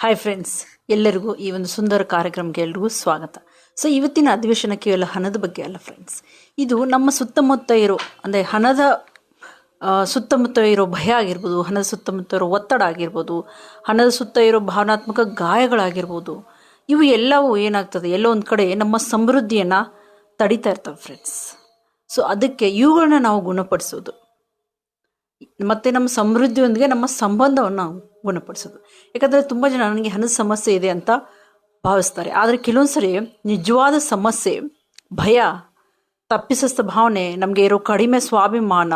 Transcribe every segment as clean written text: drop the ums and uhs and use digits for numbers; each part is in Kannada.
ಹಾಯ್ ಫ್ರೆಂಡ್ಸ್, ಎಲ್ಲರಿಗೂ ಈ ಒಂದು ಸುಂದರ ಕಾರ್ಯಕ್ರಮಕ್ಕೆ ಎಲ್ರಿಗೂ ಸ್ವಾಗತ. ಸೊ ಇವತ್ತಿನ ಅಧಿವೇಶನ ಕೇವಲ ಹಣದ ಬಗ್ಗೆ ಅಲ್ಲ ಫ್ರೆಂಡ್ಸ್, ಇದು ನಮ್ಮ ಸುತ್ತಮುತ್ತ ಇರೋ ಅಂದರೆ ಹಣದ ಸುತ್ತಮುತ್ತ ಇರೋ ಭಯ ಆಗಿರ್ಬೋದು, ಹಣದ ಸುತ್ತಮುತ್ತ ಇರೋ ಒತ್ತಡ ಆಗಿರ್ಬೋದು, ಹಣದ ಸುತ್ತ ಇರೋ ಭಾವನಾತ್ಮಕ ಗಾಯಗಳಾಗಿರ್ಬೋದು, ಇವು ಎಲ್ಲವೂ ಏನಾಗ್ತದೆ, ಎಲ್ಲೋ ಒಂದು ಕಡೆ ನಮ್ಮ ಸಮೃದ್ಧಿಯನ್ನು ತಡಿತಾ ಇರ್ತವೆ ಫ್ರೆಂಡ್ಸ್. ಸೊ ಅದಕ್ಕೆ ಇವುಗಳನ್ನ ನಾವು ಗುಣಪಡಿಸೋದು ಮತ್ತು ನಮ್ಮ ಸಮೃದ್ಧಿಯೊಂದಿಗೆ ನಮ್ಮ ಸಂಬಂಧವನ್ನು ನಾವು ಗುಣಪಡಿಸೋದು. ಯಾಕಂದರೆ ತುಂಬ ಜನ ನನಗೆ ಹಣದ ಸಮಸ್ಯೆ ಇದೆ ಅಂತ ಭಾವಿಸ್ತಾರೆ, ಆದರೆ ಕೆಲವೊಂದು ಸರಿ ನಿಜವಾದ ಸಮಸ್ಯೆ ಭಯ, ತಪ್ಪಿಸಸ್ತ ಭಾವನೆ, ನಮಗೆ ಇರೋ ಕಡಿಮೆ ಸ್ವಾಭಿಮಾನ,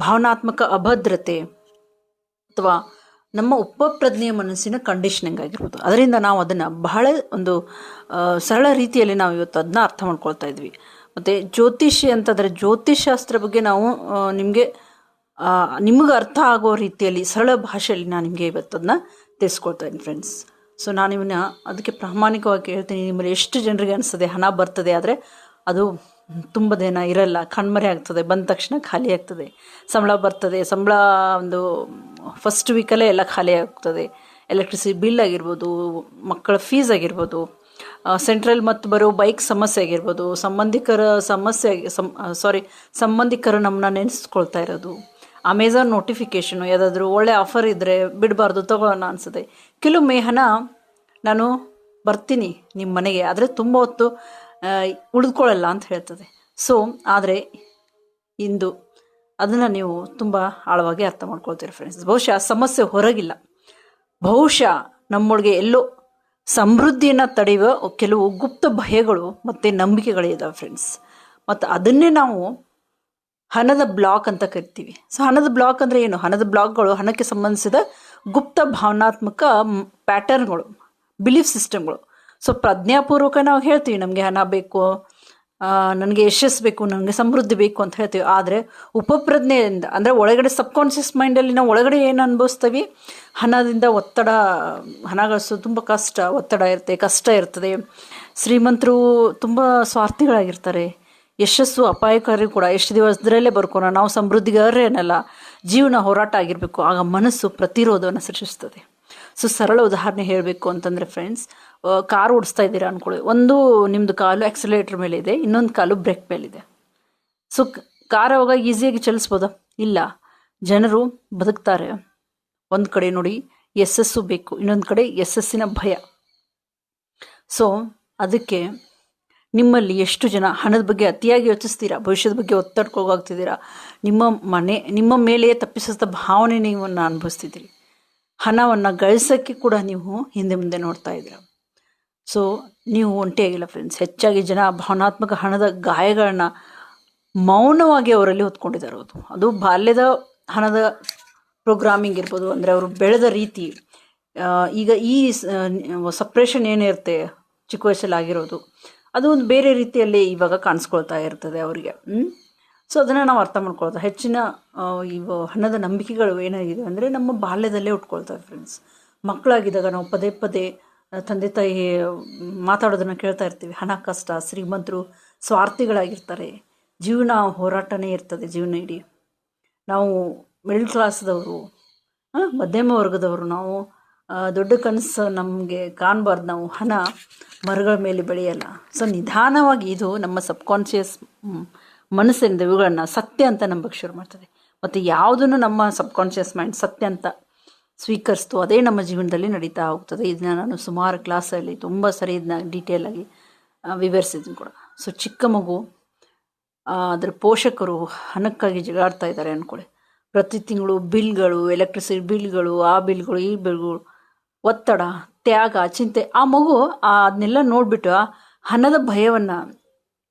ಭಾವನಾತ್ಮಕ ಅಭದ್ರತೆ ಅಥವಾ ನಮ್ಮ ಉಪಪ್ರಜ್ಞೆಯ ಮನಸ್ಸಿನ ಕಂಡೀಷನಿಂಗ್ ಆಗಿರ್ಬೋದು. ಅದರಿಂದ ನಾವು ಅದನ್ನು ಬಹಳ ಒಂದು ಸರಳ ರೀತಿಯಲ್ಲಿ ನಾವು ಇವತ್ತು ಅದನ್ನ ಅರ್ಥ ಮಾಡ್ಕೊಳ್ತಾ ಇದ್ವಿ. ಮತ್ತು ಜ್ಯೋತಿಷಿ ಅಂತಂದರೆ ಜ್ಯೋತಿಷಾಸ್ತ್ರ ಬಗ್ಗೆ ನಾವು ನಿಮಗೆ ಅರ್ಥ ಆಗೋ ರೀತಿಯಲ್ಲಿ ಸರಳ ಭಾಷೆಯಲ್ಲಿ ನಾನು ನಿಮಗೆ ಇವತ್ತು ಅದನ್ನ ತಿಳಿಸ್ಕೊಳ್ತಾ ಇದ್ದೀನಿ ಫ್ರೆಂಡ್ಸ್. ಸೊ ನಾನು ಇವನ್ನ ಅದಕ್ಕೆ ಪ್ರಾಮಾಣಿಕವಾಗಿ ಹೇಳ್ತೀನಿ, ನಿಮ್ಮಲ್ಲಿ ಎಷ್ಟು ಜನರಿಗೆ ಅನಿಸ್ತದೆ ಹಣ ಬರ್ತದೆ, ಆದರೆ ಅದು ತುಂಬ ದಿನ ಇರಲ್ಲ, ಕಣ್ಮರೆ ಆಗ್ತದೆ, ಬಂದ ತಕ್ಷಣ ಖಾಲಿ ಆಗ್ತದೆ. ಸಂಬಳ ಬರ್ತದೆ, ಸಂಬಳ ಒಂದು ಫಸ್ಟ್ ವೀಕಲ್ಲೇ ಎಲ್ಲ ಖಾಲಿ ಆಗ್ತದೆ. ಎಲೆಕ್ಟ್ರಿಸಿಟಿ ಬಿಲ್ ಆಗಿರ್ಬೋದು, ಮಕ್ಕಳ ಫೀಸ್ ಆಗಿರ್ಬೋದು, ಸೆಂಟ್ರಲ್ ಮತ್ತು ಬರೋ ಬೈಕ್ ಸಮಸ್ಯೆ ಆಗಿರ್ಬೋದು, ಸಂಬಂಧಿಕರು ನಮ್ಮನ್ನ ನೆನೆಸ್ಕೊಳ್ತಾ ಇರೋದು, ಅಮೆಝಾನ್ ನೋಟಿಫಿಕೇಷನು, ಯಾವುದಾದ್ರೂ ಒಳ್ಳೆ ಆಫರ್ ಇದ್ದರೆ ಬಿಡಬಾರ್ದು, ತಗೊಳ್ಳೋಣ ಅನಿಸುತ್ತೆ. ಕೆಲವೊಮ್ಮೆ ಹಣ ನಾನು ಬರ್ತೀನಿ ನಿಮ್ಮ ಮನೆಗೆ, ಆದರೆ ತುಂಬ ಹೊತ್ತು ಉಳಿದುಕೊಳ್ಳಲ್ಲ ಅಂತ ಹೇಳ್ತದೆ. ಸೊ ಆದರೆ ಇಂದು ಅದನ್ನು ನೀವು ತುಂಬ ಆಳವಾಗಿ ಅರ್ಥ ಮಾಡ್ಕೊಳ್ತೀರಿ ಫ್ರೆಂಡ್ಸ್. ಬಹುಶಃ ಸಮಸ್ಯೆ ಹೊರಗಿಲ್ಲ, ಬಹುಶಃ ನಮ್ಮೊಳಗೆ ಎಲ್ಲೋ ಸಮೃದ್ಧಿಯನ್ನು ತಡೆಯುವ ಕೆಲವು ಗುಪ್ತ ಭಯಗಳು ಮತ್ತು ನಂಬಿಕೆಗಳಿದ್ದಾವೆ ಫ್ರೆಂಡ್ಸ್. ಮತ್ತು ಅದನ್ನೇ ನಾವು ಹಣದ ಬ್ಲಾಕ್ ಅಂತ ಕರಿತೀವಿ. ಸೊ ಹಣದ ಬ್ಲಾಕ್ ಅಂದರೆ ಏನು? ಹಣದ ಬ್ಲಾಕ್ಗಳು ಹಣಕ್ಕೆ ಸಂಬಂಧಿಸಿದ ಗುಪ್ತ ಭಾವನಾತ್ಮಕ ಪ್ಯಾಟರ್ನ್ಗಳು, ಬಿಲೀಫ್ ಸಿಸ್ಟಮ್ಗಳು. ಸೊ ಪ್ರಜ್ಞಾಪೂರ್ವಕ ನಾವು ಹೇಳ್ತೀವಿ ನಮಗೆ ಹಣ ಬೇಕು, ನನಗೆ ಯಶಸ್ಸು ಬೇಕು, ನನಗೆ ಸಮೃದ್ಧಿ ಬೇಕು ಅಂತ ಹೇಳ್ತೀವಿ. ಆದರೆ ಉಪಪ್ರಜ್ಞೆಯಿಂದ ಅಂದರೆ ಒಳಗಡೆ ಸಬ್ಕಾನ್ಷಿಯಸ್ ಮೈಂಡಲ್ಲಿ ನಾವು ಒಳಗಡೆ ಏನು ಅನುಭವಿಸ್ತೀವಿ, ಹಣದಿಂದ ಒತ್ತಡ, ಹಣ ಗಳಿಸೋದು ತುಂಬ ಒತ್ತಡ ಇರುತ್ತೆ, ಕಷ್ಟ ಇರ್ತದೆ. ಶ್ರೀಮಂತರು ತುಂಬ ಸ್ವಾರ್ಥಿಗಳಾಗಿರ್ತಾರೆ, ಯಶಸ್ಸು ಅಪಾಯಕಾರಿ ಕೂಡ, ಎಷ್ಟು ದಿವಸದಲ್ಲೇ ಬರ್ಕೋಣ, ನಾವು ಸಮೃದ್ಧಿಗಾರರೇನಲ್ಲ, ಜೀವನ ಹೋರಾಟ ಆಗಿರಬೇಕು. ಆಗ ಮನಸ್ಸು ಪ್ರತಿರೋಧವನ್ನು ಸೃಷ್ಟಿಸ್ತದೆ. ಸೊ ಸರಳ ಉದಾಹರಣೆ ಹೇಳಬೇಕು ಅಂತಂದರೆ ಫ್ರೆಂಡ್ಸ್, ಕಾರ್ ಓಡಿಸ್ತಾ ಇದ್ದೀರಾ ಅಂದ್ಕೊಳ್ಳಿ, ಒಂದು ನಿಮ್ಮದು ಕಾಲು ಆಕ್ಸಿಲೇಟರ್ ಮೇಲೆ ಇದೆ, ಇನ್ನೊಂದು ಕಾಲು ಬ್ರೇಕ್ ಮೇಲಿದೆ. ಸೊ ಕಾರ್ ಅವಾಗ ಈಸಿಯಾಗಿ ಚಲಿಸ್ಬೋದಾ? ಇಲ್ಲ. ಜನರು ಬದುಕ್ತಾರೆ, ಒಂದು ಕಡೆ ನೋಡಿ ಯಶಸ್ಸು ಬೇಕು, ಇನ್ನೊಂದು ಕಡೆ ಯಶಸ್ಸಿನ ಭಯ. ಸೊ ಅದಕ್ಕೆ ನಿಮ್ಮಲ್ಲಿ ಎಷ್ಟು ಜನ ಹಣದ ಬಗ್ಗೆ ಅತಿಯಾಗಿ ಯೋಚಿಸ್ತೀರಾ, ಭವಿಷ್ಯದ ಬಗ್ಗೆ ಒತ್ತಡಕ್ಕೋಗ್ತಿದ್ದೀರಾ, ನಿಮ್ಮ ಮೇಲೆಯೇ ತಪ್ಪಿಸಿದ ಭಾವನೆ ನೀವನ್ನು ಅನುಭವಿಸ್ತಿದ್ದೀರಿ, ಹಣವನ್ನು ಗಳಿಸೋಕ್ಕೆ ಕೂಡ ನೀವು ಹಿಂದೆ ಮುಂದೆ ನೋಡ್ತಾ ಇದ್ದೀರಾ. ಸೊ ನೀವು ಒಂಟಿಯಾಗಿಲ್ಲ ಫ್ರೆಂಡ್ಸ್. ಹೆಚ್ಚಾಗಿ ಜನ ಭಾವನಾತ್ಮಕ ಹಣದ ಗಾಯಗಳನ್ನ ಮೌನವಾಗಿ ಅವರಲ್ಲಿ ಹೊತ್ಕೊಂಡಿದ್ದಾರೆ. ಅದು ಬಾಲ್ಯದ ಹಣದ ಪ್ರೋಗ್ರಾಮಿಂಗ್ ಇರ್ಬೋದು, ಅಂದರೆ ಅವರು ಬೆಳೆದ ರೀತಿ. ಈಗ ಈ ಸಪ್ರೇಷನ್ ಏನಿರುತ್ತೆ ಚಿಕ್ಕ ವಯಸ್ಸಲ್ಲಿ ಆಗಿರೋದು, ಅದು ಒಂದು ಬೇರೆ ರೀತಿಯಲ್ಲಿ ಇವಾಗ ಕಾಣಿಸ್ಕೊಳ್ತಾ ಇರ್ತದೆ ಅವರಿಗೆ. ಸೊ ಅದನ್ನು ನಾವು ಅರ್ಥ ಮಾಡ್ಕೊಳ್ತಾ, ಹೆಚ್ಚಿನ ಇವು ಹಣದ ನಂಬಿಕೆಗಳು ಏನಾಗಿದೆ ಅಂದರೆ ನಮ್ಮ ಬಾಲ್ಯದಲ್ಲೇ ಉಟ್ಕೊಳ್ತವೆ ಫ್ರೆಂಡ್ಸ್. ಮಕ್ಕಳಾಗಿದ್ದಾಗ ನಾವು ಪದೇ ಪದೇ ತಂದೆ ತಾಯಿ ಮಾತಾಡೋದನ್ನು ಕೇಳ್ತಾ ಇರ್ತೀವಿ. ಹಣ ಕಷ್ಟ, ಶ್ರೀಮಂತರು ಸ್ವಾರ್ಥಿಗಳಾಗಿರ್ತಾರೆ, ಜೀವನ ಹೋರಾಟನೇ ಇರ್ತದೆ ಜೀವನ ಇಡೀ. ನಾವು ಮಿಡಲ್ ಕ್ಲಾಸ್ದವರು, ಮಧ್ಯಮ ವರ್ಗದವರು, ನಾವು ದೊಡ್ಡ ಕನಸು ನಮಗೆ ಕಾಣಬಾರ್ದು, ನಾವು ಹಣ ಮರಗಳ ಮೇಲೆ ಬೆಳೆಯಲ್ಲ. ಸೊ ನಿಧಾನವಾಗಿ ಇದು ನಮ್ಮ ಸಬ್ಕಾನ್ಷಿಯಸ್ ಮನಸ್ಸಿನಿಂದ ಇವುಗಳನ್ನು ಸತ್ಯ ಅಂತ ನಂಬಕ್ಕೆ ಶುರು ಮಾಡ್ತದೆ. ಮತ್ತು ಯಾವುದನ್ನು ನಮ್ಮ ಸಬ್ಕಾನ್ಷಿಯಸ್ ಮೈಂಡ್ ಸತ್ಯ ಅಂತ ಸ್ವೀಕರಿಸ್ತು ಅದೇ ನಮ್ಮ ಜೀವನದಲ್ಲಿ ನಡೀತಾ ಹೋಗ್ತದೆ. ಇದನ್ನ ನಾನು ಸುಮಾರು ಕ್ಲಾಸಲ್ಲಿ ತುಂಬ ಸರಿ ಇದನ್ನ ಡೀಟೇಲಾಗಿ ವಿವರಿಸಿದ್ದೀನಿ ಕೂಡ. ಸೊ ಚಿಕ್ಕ ಮಗು, ಅದರ ಪೋಷಕರು ಹಣಕ್ಕಾಗಿ ಜಗಾಡ್ತಾ ಇದ್ದಾರೆ ಅಂದ್ಕೊಳ್ಳಿ, ಪ್ರತಿ ತಿಂಗಳು ಬಿಲ್ಗಳು, ಎಲೆಕ್ಟ್ರಿಸಿಟಿ ಬಿಲ್ಗಳು, ಆ ಬಿಲ್ಗಳು, ಈ ಬಿಲ್ಗಳು, ಒತ್ತಡ, ತ್ಯಾಗ, ಚಿಂತೆ. ಆ ಮಗು ಅದನ್ನೆಲ್ಲ ನೋಡಿಬಿಟ್ಟು ಹಣದ ಭಯವನ್ನು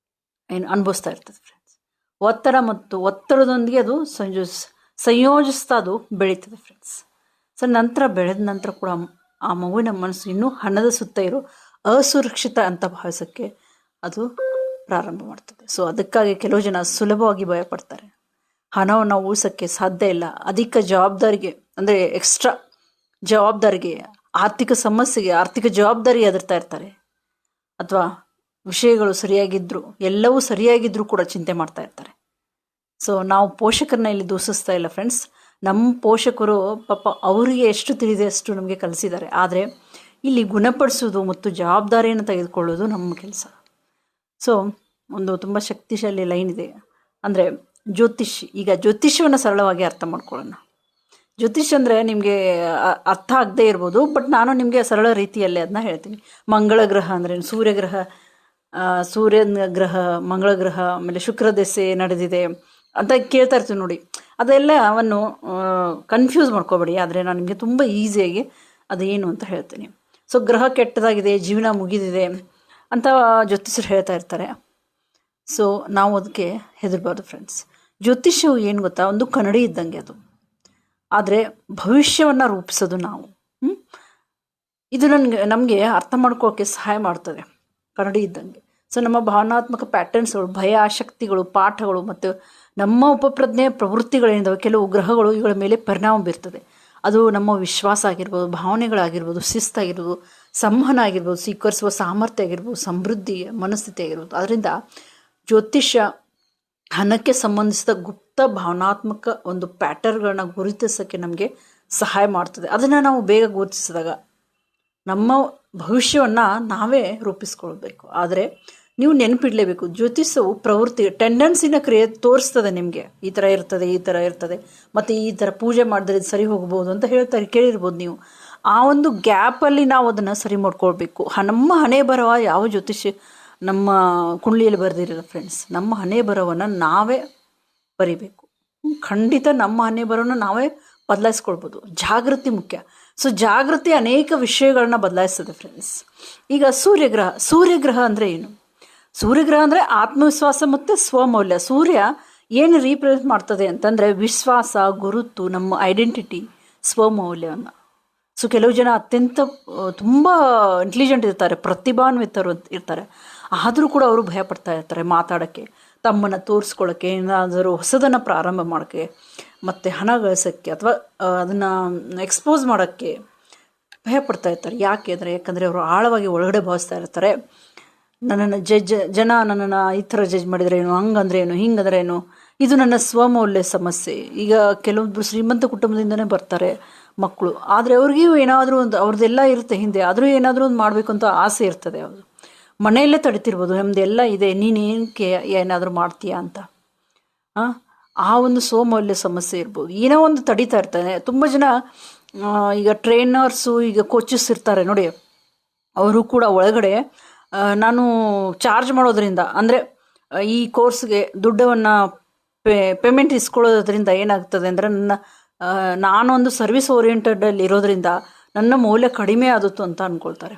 ಅನುಭವಿಸ್ತಾ ಇರ್ತದೆ ಫ್ರೆಂಡ್ಸ್. ಒತ್ತಡ ಮತ್ತು ಒತ್ತಡದೊಂದಿಗೆ ಅದು ಸಂಯೋಜಿಸ್ತಾ ಅದು ಬೆಳೀತದೆ ಫ್ರೆಂಡ್ಸ್. ಸೊ ನಂತರ ಬೆಳೆದ ನಂತರ ಕೂಡ ಆ ಮಗುವಿನ ಮನಸ್ಸು ಇನ್ನೂ ಹಣದ ಸುತ್ತ ಇರೋ ಅಸುರಕ್ಷಿತ ಅಂತ ಭಾವಿಸೋಕ್ಕೆ ಅದು ಪ್ರಾರಂಭ ಮಾಡ್ತದೆ. ಸೊ ಅದಕ್ಕಾಗಿ ಕೆಲವು ಜನ ಸುಲಭವಾಗಿ ಭಯಪಡ್ತಾರೆ, ಹಣವನ್ನು ಉಳಿಸೋಕ್ಕೆ ಸಾಧ್ಯ ಇಲ್ಲ, ಅಧಿಕ ಜವಾಬ್ದಾರಿಗೆ ಅಂದರೆ ಎಕ್ಸ್ಟ್ರಾ ಜವಾಬ್ದಾರಿಗೆ, ಆರ್ಥಿಕ ಸಮಸ್ಯೆಗೆ, ಆರ್ಥಿಕ ಜವಾಬ್ದಾರಿ ಎದುರ್ತಾ ಇರ್ತಾರೆ. ಅಥವಾ ವಿಷಯಗಳು ಸರಿಯಾಗಿದ್ದರೂ, ಎಲ್ಲವೂ ಸರಿಯಾಗಿದ್ದರೂ ಕೂಡ ಚಿಂತೆ ಮಾಡ್ತಾ ಇರ್ತಾರೆ. ಸೊ ನಾವು ಪೋಷಕರನ್ನ ಇಲ್ಲಿ ದೂಷಿಸ್ತಾ ಇಲ್ಲ ಫ್ರೆಂಡ್ಸ್. ನಮ್ಮ ಪೋಷಕರು ಪಾಪ ಅವರಿಗೆ ಎಷ್ಟು ತಿಳಿದೆ ಅಷ್ಟು ನಮಗೆ ಕಲಿಸಿದ್ದಾರೆ. ಆದರೆ ಇಲ್ಲಿ ಗುಣಪಡಿಸೋದು ಮತ್ತು ಜವಾಬ್ದಾರಿಯನ್ನು ತೆಗೆದುಕೊಳ್ಳೋದು ನಮ್ಮ ಕೆಲಸ. ಸೊ ಒಂದು ತುಂಬ ಶಕ್ತಿಶಾಲಿ ಲೈನ್ ಇದೆ. ಅಂದರೆ ಈಗ ಜ್ಯೋತಿಷ್ಯವನ್ನು ಸರಳವಾಗಿ ಅರ್ಥ ಮಾಡ್ಕೊಳ್ಳೋಣ. ಜ್ಯೋತಿಷ್ ಅಂದರೆ ನಿಮಗೆ ಅರ್ಥ ಆಗದೇ ಇರ್ಬೋದು, ಬಟ್ ನಾನು ನಿಮಗೆ ಸರಳ ರೀತಿಯಲ್ಲೇ ಅದನ್ನ ಹೇಳ್ತೀನಿ. ಮಂಗಳ ಗ್ರಹ ಅಂದರೆ ಸೂರ್ಯನ ಗ್ರಹ, ಮಂಗಳ ಗ್ರಹ, ಆಮೇಲೆ ಶುಕ್ರ ದೆಸೆ ನಡೆದಿದೆ ಅಂತ ಕೇಳ್ತಾ ಇರ್ತೀವಿ ನೋಡಿ. ಅದೆಲ್ಲ ಅವನ್ನು ಕನ್ಫ್ಯೂಸ್ ಮಾಡ್ಕೋಬೇಡಿ. ಆದರೆ ನಾನು ನಿಮಗೆ ತುಂಬ ಈಸಿಯಾಗಿ ಅದೇನು ಅಂತ ಹೇಳ್ತೀನಿ. ಸೊ ಗ್ರಹ ಕೆಟ್ಟದಾಗಿದೆ, ಜೀವನ ಮುಗಿದಿದೆ ಅಂತ ಜ್ಯೋತಿಷರು ಹೇಳ್ತಾ ಇರ್ತಾರೆ. ಸೊ ನಾವು ಅದಕ್ಕೆ ಹೆದರಬಾರ್ದು ಫ್ರೆಂಡ್ಸ್. ಜ್ಯೋತಿಷ್ಯವು ಏನು ಗೊತ್ತಾ, ಒಂದು ಕನ್ನಡಿ ಇದ್ದಂಗೆ ಅದು. ಆದರೆ ಭವಿಷ್ಯವನ್ನು ರೂಪಿಸೋದು ನಾವು. ಇದು ನಮಗೆ ಅರ್ಥ ಮಾಡ್ಕೊಳ್ಳೋಕ್ಕೆ ಸಹಾಯ ಮಾಡ್ತದೆ, ಕನ್ನಡಿ ಇದ್ದಂಗೆ. ಸೊ ನಮ್ಮ ಭಾವನಾತ್ಮಕ ಪ್ಯಾಟರ್ನ್ಸ್ಗಳು, ಭಯ, ಆಸಕ್ತಿಗಳು, ಪಾಠಗಳು ಮತ್ತು ನಮ್ಮ ಉಪಪ್ರಜ್ಞೆಯ ಪ್ರವೃತ್ತಿಗಳೇನಿದಾವೆ, ಕೆಲವು ಗ್ರಹಗಳು ಇವುಗಳ ಮೇಲೆ ಪರಿಣಾಮ ಬೀರ್ತದೆ. ಅದು ನಮ್ಮ ವಿಶ್ವಾಸ ಆಗಿರ್ಬೋದು, ಭಾವನೆಗಳಾಗಿರ್ಬೋದು, ಶಿಸ್ತಾಗಿರ್ಬೋದು, ಸಂವಹನ ಆಗಿರ್ಬೋದು, ಸ್ವೀಕರಿಸುವ ಸಾಮರ್ಥ್ಯ ಆಗಿರ್ಬೋದು, ಸಮೃದ್ಧಿ ಮನಸ್ಥಿತಿ ಆಗಿರ್ಬೋದು. ಅದರಿಂದ ಜ್ಯೋತಿಷ್ಯ ಹಣಕ್ಕೆ ಸಂಬಂಧಿಸಿದ ಗುಪ್ತ ಭಾವನಾತ್ಮಕ ಒಂದು ಪ್ಯಾಟರ್ನ್ಗಳನ್ನ ಗುರುತಿಸೋಕ್ಕೆ ನಮಗೆ ಸಹಾಯ ಮಾಡ್ತದೆ. ಅದನ್ನು ನಾವು ಬೇಗ ಗುರುತಿಸಿದಾಗ ನಮ್ಮ ಭವಿಷ್ಯವನ್ನು ನಾವೇ ರೂಪಿಸ್ಕೊಳ್ಬೇಕು. ಆದರೆ ನೀವು ನೆನಪಿಡಲೇಬೇಕು, ಜ್ಯೋತಿಷವು ಪ್ರವೃತ್ತಿ ಟೆಂಡೆನ್ಸಿನ ತೋರಿಸ್ತದೆ ನಿಮಗೆ. ಈ ಥರ ಇರ್ತದೆ, ಈ ಥರ ಇರ್ತದೆ, ಮತ್ತು ಈ ಥರ ಪೂಜೆ ಮಾಡಿದ್ರೆ ಸರಿ ಹೋಗ್ಬೋದು ಅಂತ ಹೇಳ್ತಾರೆ, ಕೇಳಿರ್ಬೋದು ನೀವು. ಆ ಒಂದು ಗ್ಯಾಪಲ್ಲಿ ನಾವು ಅದನ್ನು ಸರಿ ಮಾಡ್ಕೊಳ್ಬೇಕು. ನಮ್ಮ ಹಣೆ ಬರಹ ಯಾವ ಜ್ಯೋತಿಷ್ಯ ನಮ್ಮ ಕುಂಡ್ಲಿಯಲ್ಲಿ ಬರೆದಿರಲ್ಲ ಫ್ರೆಂಡ್ಸ್. ನಮ್ಮ ಹಣೆ ಬರಹವನ್ನು ನಾವೇ ಬರಿಬೇಕು. ಖಂಡಿತ ನಮ್ಮ ಹಣೆ ಬರಹವನ್ನು ನಾವೇ ಬದಲಾಯಿಸ್ಕೊಳ್ಬೋದು. ಜಾಗೃತಿ ಮುಖ್ಯ. ಸೊ ಜಾಗೃತಿ ಅನೇಕ ವಿಷಯಗಳನ್ನ ಬದಲಾಯಿಸ್ತದೆ ಫ್ರೆಂಡ್ಸ್. ಈಗ ಸೂರ್ಯಗ್ರಹ ಅಂದರೆ ಏನು? ಸೂರ್ಯಗ್ರಹ ಅಂದರೆ ಆತ್ಮವಿಶ್ವಾಸ ಮತ್ತು ಸ್ವಮೌಲ್ಯ. ಸೂರ್ಯ ಏನು ರೀಪ್ರೆಸೆಂಟ್ ಮಾಡ್ತದೆ ಅಂತಂದರೆ ವಿಶ್ವಾಸ, ಗುರುತು, ನಮ್ಮ ಐಡೆಂಟಿಟಿ, ಸ್ವಮೌಲ್ಯವನ್ನು. ಸೊ ಕೆಲವು ಜನ ಅತ್ಯಂತ ತುಂಬ ಇಂಟೆಲಿಜೆಂಟ್ ಇರ್ತಾರೆ, ಪ್ರತಿಭಾನ್ವಿತರು ಇರ್ತಾರೆ. ಆದರೂ ಕೂಡ ಅವರು ಭಯಪಡ್ತಾ ಇರ್ತಾರೆ ಮಾತಾಡೋಕ್ಕೆ, ತಮ್ಮನ್ನು ತೋರಿಸ್ಕೊಳ್ಳೋಕ್ಕೆ, ಏನಾದರೂ ಹೊಸದನ್ನು ಪ್ರಾರಂಭ ಮಾಡೋಕ್ಕೆ, ಮತ್ತು ಹಣ ಗಳಿಸೋಕ್ಕೆ ಅಥವಾ ಅದನ್ನು ಎಕ್ಸ್ಪೋಸ್ ಮಾಡೋಕ್ಕೆ ಭಯಪಡ್ತಾ ಇರ್ತಾರೆ. ಯಾಕಂದರೆ ಅವರು ಆಳವಾಗಿ ಒಳಗಡೆ ಭಾವಿಸ್ತಾ ಇರ್ತಾರೆ, ನನ್ನನ್ನು ಜನ ನನ್ನನ್ನು ಈ ಥರ ಜಡ್ಜ್ ಮಾಡಿದ್ರೇನು, ಹಂಗಂದ್ರೇನು, ಹಿಂಗಂದ್ರೇನು. ಇದು ನನ್ನ ಸ್ವಮೌಲ್ಯ ಸಮಸ್ಯೆ. ಈಗ ಕೆಲವೊಬ್ಬರು ಶ್ರೀಮಂತ ಕುಟುಂಬದಿಂದನೇ ಬರ್ತಾರೆ ಮಕ್ಕಳು, ಆದರೆ ಅವ್ರಿಗೂ ಏನಾದರೂ ಒಂದು ಅವ್ರದ್ದೆಲ್ಲ ಇರುತ್ತೆ ಹಿಂದೆ, ಆದರೂ ಏನಾದರೂ ಒಂದು ಮಾಡಬೇಕು ಅಂತ ಆಸೆ ಇರ್ತದೆ. ಅವರು ಮನೆಯಲ್ಲೇ ತಡಿತಿರ್ಬೋದು, ನಮ್ಮದೆಲ್ಲ ಇದೆ, ನೀನು ಏನಕ್ಕೆ ಏನಾದರೂ ಮಾಡ್ತೀಯಾ ಅಂತ. ಆ ಒಂದು ಸ್ವಮೌಲ್ಯ ಸಮಸ್ಯೆ ಇರ್ಬೋದು, ಏನೋ ಒಂದು ತಡೀತಾ ಇರ್ತಾನೆ. ತುಂಬ ಜನ ಈಗ ಟ್ರೈನರ್ಸು, ಈಗ ಕೋಚಸ್ ಇರ್ತಾರೆ ನೋಡಿ, ಅವರು ಕೂಡ ಒಳಗಡೆ ನಾನು ಚಾರ್ಜ್ ಮಾಡೋದ್ರಿಂದ, ಅಂದರೆ ಈ ಕೋರ್ಸ್ಗೆ ದುಡ್ಡವನ್ನು ಪೇಮೆಂಟ್ ಇಸ್ಕೊಳ್ಳೋದ್ರಿಂದ ಏನಾಗ್ತದೆ ಅಂದರೆ ನಾನೊಂದು ಸರ್ವಿಸ್ ಓರಿಯೆಂಟೆಡಲ್ಲಿ ಇರೋದ್ರಿಂದ ನನ್ನ ಮೌಲ್ಯ ಕಡಿಮೆ ಆದತ್ತು ಅಂತ ಅಂದ್ಕೊಳ್ತಾರೆ.